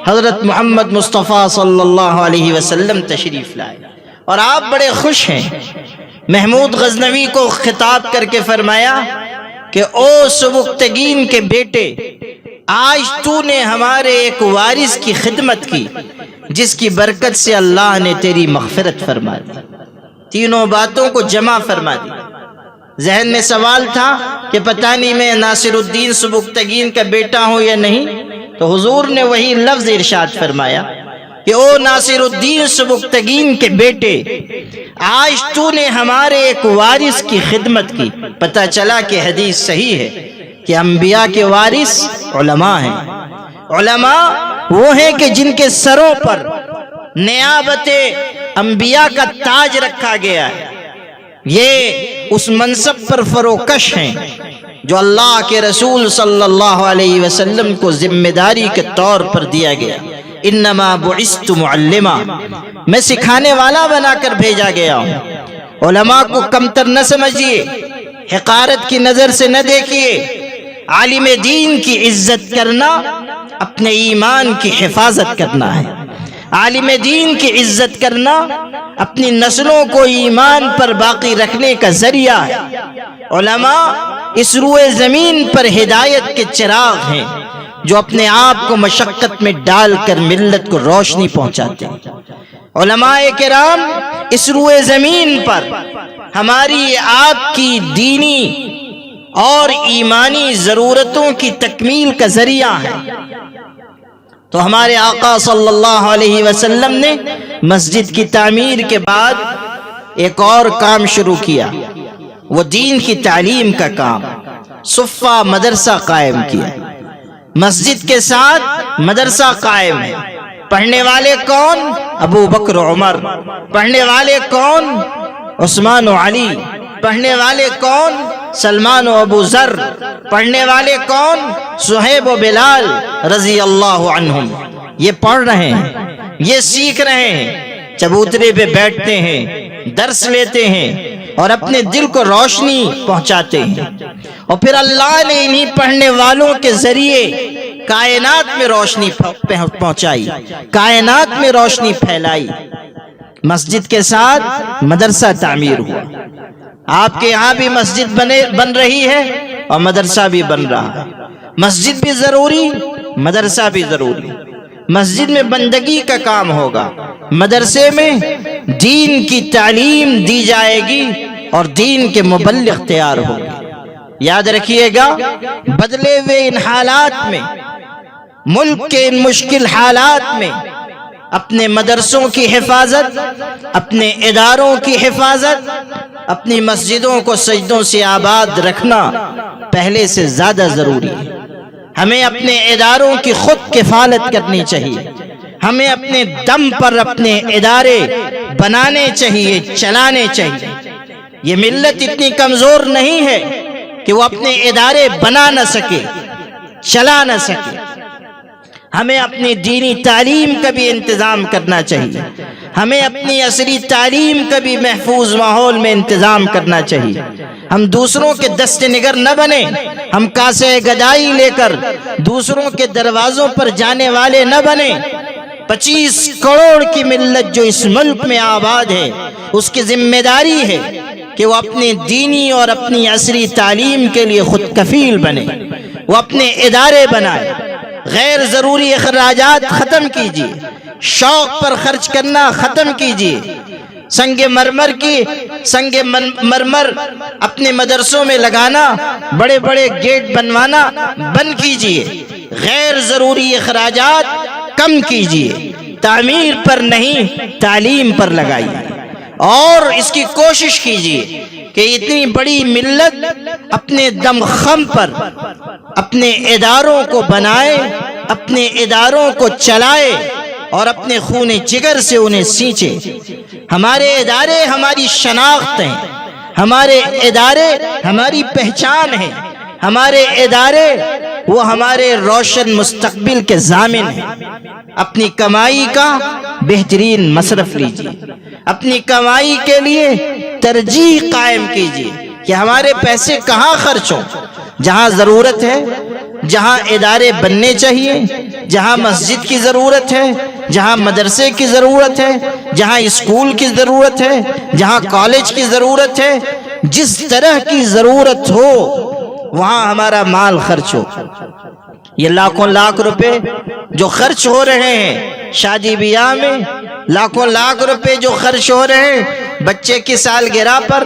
حضرت محمد مصطفیٰ صلی اللہ علیہ وسلم تشریف لائے اور آپ بڑے خوش ہیں۔ محمود غزنوی کو خطاب کر کے فرمایا کہ او سبکتگین کے بیٹے، آج تو نے ہمارے ایک وارث کی خدمت کی جس کی برکت سے اللہ نے تیری مغفرت فرما دی۔ تینوں باتوں کو جمع فرما دی۔ ذہن میں سوال تھا کہ پتہ نہیں میں ناصر الدین سبکتگین کا بیٹا ہوں یا نہیں، تو حضور نے وہی لفظ ارشاد فرمایا کہ او ناصر الدین سبکتگین کے بیٹے، آج تو نے ہمارے ایک وارث کی خدمت کی۔ پتہ چلا کہ حدیث صحیح ہے کہ انبیاء کے وارث علماء ہیں۔ علماء وہ ہیں کہ جن کے سروں پر نیابت انبیاء کا تاج رکھا گیا ہے، یہ اس منصب پر فروکش ہیں جو اللہ کے رسول صلی اللہ علیہ وسلم کو ذمہ داری کے طور پر دیا گیا۔ انما بعثت معلما، میں سکھانے والا بنا کر بھیجا گیا ہوں۔ علماء کو کمتر نہ سمجھیے، حقارت کی نظر سے نہ دیکھیے۔ عالم دین کی عزت کرنا اپنے ایمان کی حفاظت کرنا ہے۔ عالم دین کی عزت کرنا اپنی نسلوں کو ایمان پر باقی رکھنے کا ذریعہ ہے۔ علماء اس روئے زمین پر ہدایت کے چراغ ہیں جو اپنے آپ کو مشقت میں ڈال کر ملت کو روشنی پہنچاتے ہیں۔ علماء کرام اس روئے زمین پر ہماری آپ کی دینی اور ایمانی ضرورتوں کی تکمیل کا ذریعہ ہے۔ تو ہمارے آقا صلی اللہ علیہ وسلم نے مسجد کی تعمیر کے بعد ایک اور کام شروع کیا، وہ دین کی تعلیم کا کام۔ صفہ مدرسہ قائم کیا، مسجد کے ساتھ مدرسہ قائم ہے۔ پڑھنے والے کون؟ ابو بکر عمر۔ پڑھنے والے کون؟ عثمان و علی۔ پڑھنے والے کون؟ سلمان و ابو ذر، پڑھنے والے کون؟ صہیب و بلال رضی اللہ عنہم۔ یہ پڑھ رہے ہیں، یہ سیکھ رہے ہیں، چبوترے پہ بیٹھتے ہیں، درس لیتے ہیں اور اپنے دل کو روشنی پہنچاتے ہیں، اور پھر اللہ نے انہی پڑھنے والوں کے ذریعے کائنات میں روشنی پہنچائی، کائنات میں روشنی پھیلائی۔ مسجد کے ساتھ مدرسہ تعمیر ہوا۔ آپ کے یہاں بھی مسجد بن رہی ہے اور مدرسہ بھی بن رہا ہے۔ مسجد بھی ضروری، مدرسہ بھی ضروری۔ مسجد میں بندگی کا کام ہوگا، مدرسے میں دین کی تعلیم دی جائے گی اور دین کے مبلغ تیار ہوں گے۔ یاد رکھیے گا، بدلے ہوئے ان حالات میں، ملک کے ان مشکل حالات میں، اپنے مدرسوں کی حفاظت، اپنے اداروں کی حفاظت، اپنی مسجدوں کو سجدوں سے آباد رکھنا پہلے سے زیادہ ضروری ہے۔ ہمیں اپنے اداروں کی خود کفالت کرنی چاہیے، ہمیں اپنے دم پر اپنے ادارے بنانے چاہیے، چلانے چاہیے۔ یہ ملت اتنی کمزور نہیں ہے کہ وہ اپنے ادارے بنا نہ سکے، چلا نہ سکے۔ ہمیں اپنی دینی تعلیم کا بھی انتظام کرنا چاہیے، ہمیں اپنی عصری تعلیم کا بھی محفوظ ماحول میں انتظام کرنا چاہیے۔ ہم دوسروں کے دست نگر نہ بنیں، ہم کاسے گدائی لے کر دوسروں کے دروازوں پر جانے والے نہ بنیں۔ 25 کروڑ کی ملت جو اس ملک میں آباد ہے، اس کی ذمہ داری ہے کہ وہ اپنی دینی اور اپنی عصری تعلیم کے لیے خود کفیل بنے، وہ اپنے ادارے بنائے۔ غیر ضروری اخراجات ختم کیجیے، شوق پر خرچ کرنا ختم کیجیے، سنگ مرمر اپنے مدرسوں میں لگانا، بڑے بڑے گیٹ بنوانا بند کیجیے، غیر ضروری اخراجات کم کیجیے، تعمیر پر نہیں تعلیم پر لگائیے، اور اس کی کوشش کیجیے کہ اتنی بڑی ملت اپنے دم خم پر اپنے اداروں کو بنائے، اپنے اداروں کو چلائے اور اپنے خون جگر سے انہیں سینچے۔ ہمارے ادارے ہماری شناخت ہیں، ہمارے ادارے ہماری پہچان ہیں، ہمارے ادارے وہ ہمارے روشن مستقبل کے ضامن ہیں۔ اپنی کمائی کا بہترین مصرف لیجیے، اپنی کمائی کے لیے ترجیح قائم کیجیے کہ ہمارے پیسے کہاں خرچ ہوں۔ جہاں ضرورت ہے، جہاں ادارے بننے چاہیے، جہاں مسجد کی ضرورت ہے، جہاں مدرسے کی ضرورت ہے، جہاں اسکول کی ضرورت ہے، جہاں کالج کی ضرورت ہے، جس طرح کی ضرورت ہو وہاں ہمارا مال خرچ ہو۔ یہ لاکھوں لاکھ روپے جو خرچ ہو رہے ہیں شادی بیاہ میں، لاکھوں لاکھ روپے جو خرچ ہو رہے ہیں بچے کی سالگرہ پر،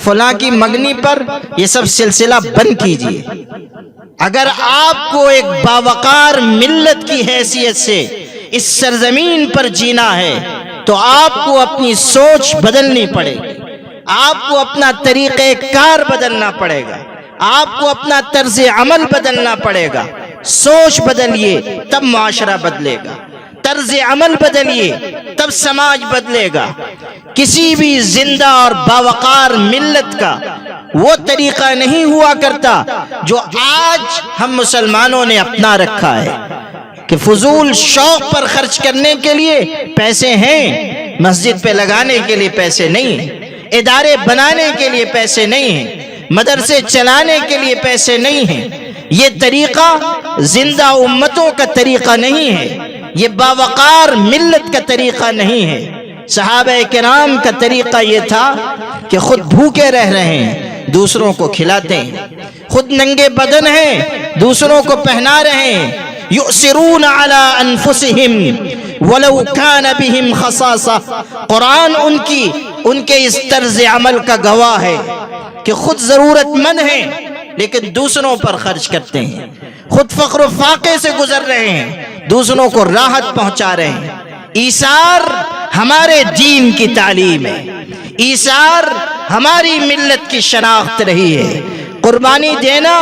فلاں کی منگنی پر، یہ سب سلسلہ بند کیجیے۔ اگر آپ کو ایک باوقار ملت کی حیثیت سے اس سرزمین پر جینا ہے تو آپ کو اپنی سوچ بدلنی پڑے گی، آپ کو اپنا طریقہ کار بدلنا پڑے گا، آپ کو اپنا طرز عمل بدلنا پڑے گا۔ سوچ بدلیے تب معاشرہ بدلے گا، طرز عمل بدلیے تب سماج بدلے گا۔ کسی بھی زندہ اور باوقار ملت کا وہ طریقہ نہیں ہوا کرتا جو آج ہم مسلمانوں نے اپنا رکھا ہے کہ فضول شوق پر خرچ کرنے کے لیے پیسے ہیں، مسجد پہ لگانے کے لیے پیسے نہیں ہیں، ادارے بنانے کے لیے پیسے نہیں ہیں، مدرسے چلانے کے لیے پیسے نہیں ہیں۔ یہ طریقہ زندہ امتوں کا طریقہ نہیں ہے، یہ باوقار ملت کا طریقہ نہیں ہے۔ صحابہ کرام کا طریقہ یہ تھا کہ خود بھوکے رہ رہے ہیں، دوسروں کو کھلاتے ہیں، خود ننگے بدن ہیں، دوسروں کو پہنا رہے ہیں۔ یؤثرون علی انفسہم ولو کان بہم خصاصہ۔ قرآن ان کے اس طرز عمل کا گواہ ہے کہ خود ضرورت مند ہیں لیکن دوسروں پر خرچ کرتے ہیں، خود فقر و فاقے سے گزر رہے ہیں، دوسروں کو راحت پہنچا رہے ہیں۔ ایثار ہمارے دین کی تعلیم ہے، ایثار ہماری ملت کی شناخت رہی ہے، قربانی دینا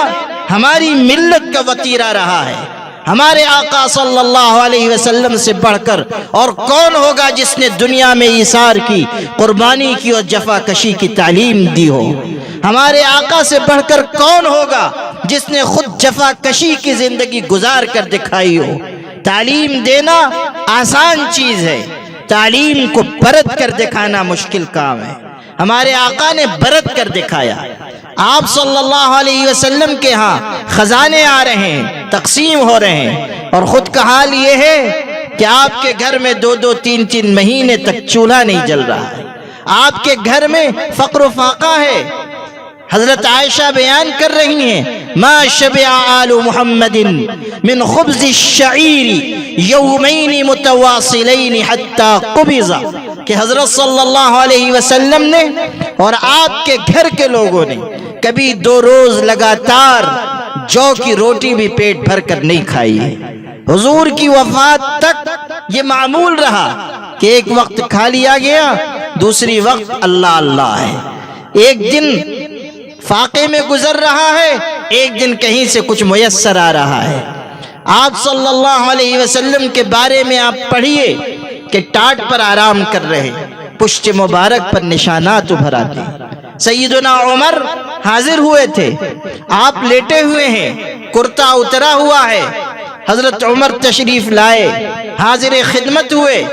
ہماری ملت کا وتیرہ رہا ہے۔ ہمارے آقا صلی اللہ علیہ وسلم سے بڑھ کر اور کون ہوگا جس نے دنیا میں ایثار کی، قربانی کی اور جفا کشی کی تعلیم دی ہو۔ ہمارے آقا سے بڑھ کر کون ہوگا جس نے خود جفا کشی کی زندگی گزار کر دکھائی ہو؟ تعلیم دینا آسان چیز ہے، تعلیم کو برت کر دکھانا مشکل کام ہے۔ ہمارے آقا نے برت کر دکھایا۔ آپ صلی اللہ علیہ وسلم کے ہاں خزانے آ رہے ہیں، تقسیم ہو رہے ہیں، اور خود کا حال یہ ہے کہ آپ کے گھر میں 2-2 3-3 مہینے تک چولہا نہیں جل رہا ہے، آپ کے گھر میں فقر و فاقہ ہے۔ حضرت عائشہ بیان کر رہی ہیں ما شبع آل محمد من خبز الشعیر یومین متواصلین حتی قبض، کہ حضرت صلی اللہ علیہ وسلم نے اور آپ کے گھر کے لوگوں نے کبھی 2 روز لگاتار جو کی روٹی بھی پیٹ بھر کر نہیں کھائی ہے۔ حضور کی وفات تک یہ معمول رہا کہ ایک وقت کھا لیا گیا، دوسری وقت اللہ اللہ ہے، ایک دن فاقے میں گزر رہا ہے، ایک دن کہیں سے کچھ میسر آ رہا ہے۔ آپ صلی اللہ علیہ وسلم کے بارے میں آپ پڑھیے کہ ٹاٹ پر آرام کر رہے، پشت مبارک پر نشانات ابھر آتے۔ سیدنا عمر حاضر ہوئے تھے، آپ لیٹے ہوئے ہیں، کرتا اترا ہوا ہے، حضرت عمر تشریف لائے، حاضر خدمت ہوئے،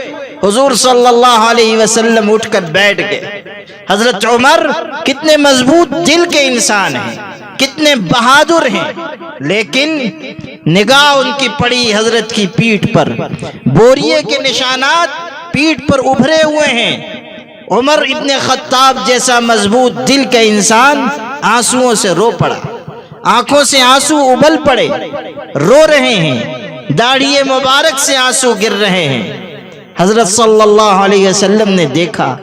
حضور صلی اللہ علیہ وسلم اٹھ کر بیٹھ گئے۔ حضرت عمر کتنے مضبوط دل کے انسان ہیں، کتنے بہادر ہیں، لیکن نگاہ ان کی پڑی حضرت کی پیٹھ پر، بوریے کے نشانات پیٹھ پر ابھرے ہوئے ہیں۔ عمر ابن خطاب جیسا مضبوط دل کا انسان آنسوؤں سے رو پڑا، آنکھوں سے آنسو ابل پڑے، رو رہے ہیں، داڑھی مبارک سے آنسو گر رہے ہیں۔ حضرت صلی اللہ علیہ وسلم نے دیکھا،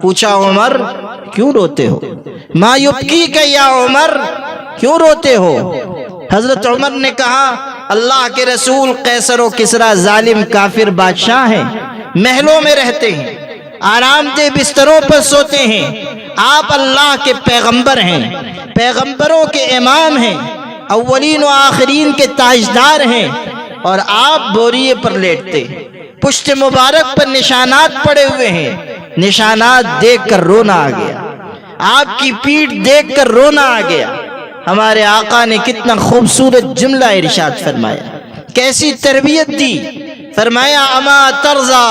پوچھا عمر کیوں روتے ہو؟ ما یبکیک یا عمر، کیوں روتے ہو؟ حضرت عمر نے کہا اللہ کے رسول قیصر و کسریٰ ظالم کافر بادشاہ ہیں، محلوں میں رہتے ہیں، آرام دہ بستروں پر سوتے ہیں، آپ اللہ کے پیغمبر ہیں، پیغمبروں کے امام ہیں، اولین و آخرین کے تاجدار ہیں، اور آپ بوریے پر لیٹتے، پشت مبارک پر نشانات پڑے ہوئے ہیں، نشانات دیکھ کر رونا آ گیا، آپ کی پیٹھ دیکھ کر رونا آ گیا۔ ہمارے آقا نے کتنا خوبصورت جملہ ارشاد فرمایا، کیسی تربیت دی، فرمایا اما ترضى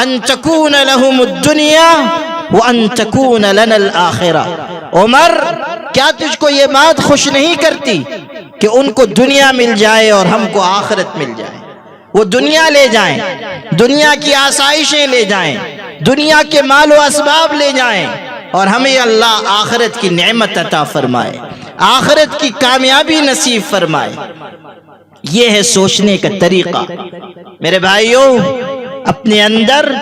ان تكون لهم الدنيا وان تكون لنا الاخرہ۔ عمر کیا تجھ کو یہ بات خوش نہیں کرتی کہ ان کو دنیا مل جائے اور ہم کو آخرت مل جائے؟ وہ دنیا لے جائیں، دنیا کی آسائشیں لے جائیں، دنیا کے مال و اسباب لے جائیں، اور ہمیں اللہ آخرت کی نعمت عطا فرمائے، آخرت کی کامیابی نصیب فرمائے۔ یہ ہے سوچنے کا طریقہ۔ میرے بھائیوں، اپنے اندر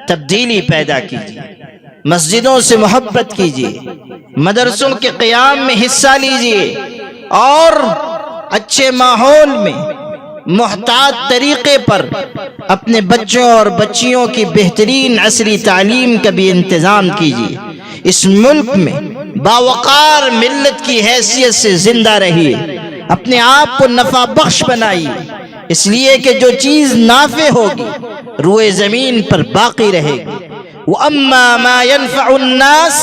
تبدیلی پیدا کیجیے، مسجدوں سے محبت کیجیے، مدرسوں کے قیام میں حصہ لیجیے، اور اچھے ماحول میں محتاط طریقے پر اپنے بچوں اور بچیوں کی بہترین عصری تعلیم کا بھی انتظام کیجیے۔ اس ملک میں باوقار ملت کی حیثیت سے زندہ رہیے، اپنے آپ کو نفع بخش بنائیے، اس لیے کہ جو چیز نافع ہوگی روئے زمین پر باقی رہے گی۔ وَأَمَّا مَا يَنْفَعُ النَّاسِ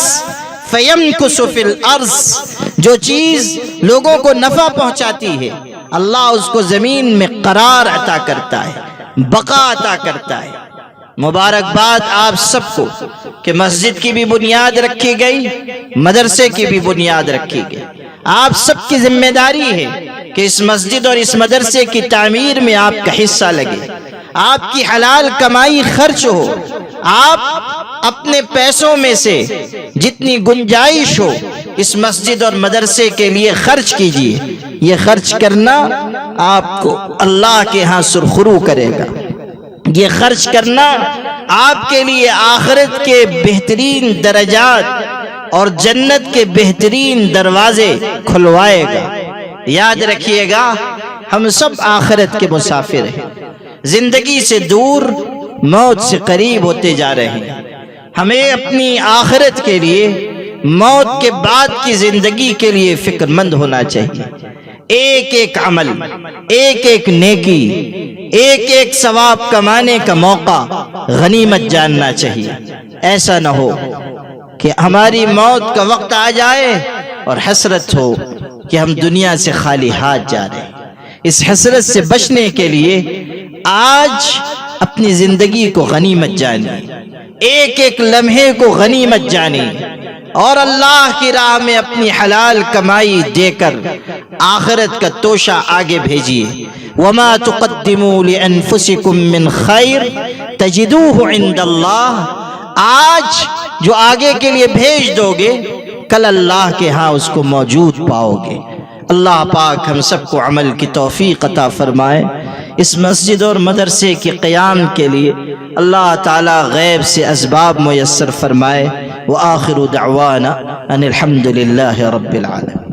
فَيَمْكُسُ فِي الْأَرْضِ، جو چیز لوگوں کو نفع پہنچاتی ہے اللہ اس کو زمین میں قرار عطا کرتا ہے، بقا عطا کرتا ہے۔ مبارکباد آپ سب کو کہ مسجد کی بھی بنیاد رکھی گئی، مدرسے کی بھی بنیاد رکھی گئی۔ آپ سب کی ذمہ داری ہے کہ اس مسجد اور اس مدرسے کی تعمیر میں آپ کا حصہ لگے، آپ کی حلال کمائی خرچ ہو، آپ اپنے پیسوں میں سے جتنی گنجائش ہو اس مسجد اور مدرسے کے لیے خرچ کیجیے۔ یہ خرچ کرنا آپ کو اللہ کے ہاں سرخرو کرے گا، یہ خرچ کرنا آپ کے لیے آخرت کے بہترین درجات اور جنت کے بہترین دروازے کھلوائے گا۔ یاد رکھیے گا، ہم سب آخرت کے مسافر ہیں، زندگی سے دور موت سے قریب ہوتے جا رہے ہیں۔ ہمیں اپنی آخرت کے لیے، موت کے بعد کی زندگی کے لیے فکر مند ہونا چاہیے۔ ایک ایک عمل، ایک ایک نیکی، ایک ایک ثواب کمانے کا موقع غنیمت جاننا چاہیے۔ ایسا نہ ہو کہ ہماری موت کا وقت آ جائے اور حسرت ہو کہ ہم دنیا سے خالی ہاتھ جا رہے ہیں۔ اس حسرت سے بچنے کے لیے آج اپنی زندگی کو غنیمت جانیں، ایک ایک لمحے کو غنیمت جانیں، اور اللہ کی راہ میں اپنی حلال کمائی دے کر آخرت کا توشہ آگے بھیجیے۔ وَمَا تُقَدِّمُوا لِأَنفُسِكُم مِّن خَيْرٍ تَجِدُوهُ عِندَ اللَّهِ، آج جو آگے کے لیے بھیج دو گے کل اللہ کے ہاں اس کو موجود پاؤ گے۔ اللہ پاک ہم سب کو عمل کی توفیق عطا فرمائے۔ اس مسجد اور مدرسے کے قیام کے لیے اللہ تعالی غیب سے اسباب میسر فرمائے۔ وآخر دعوانا ان الحمد للہ رب العالمین۔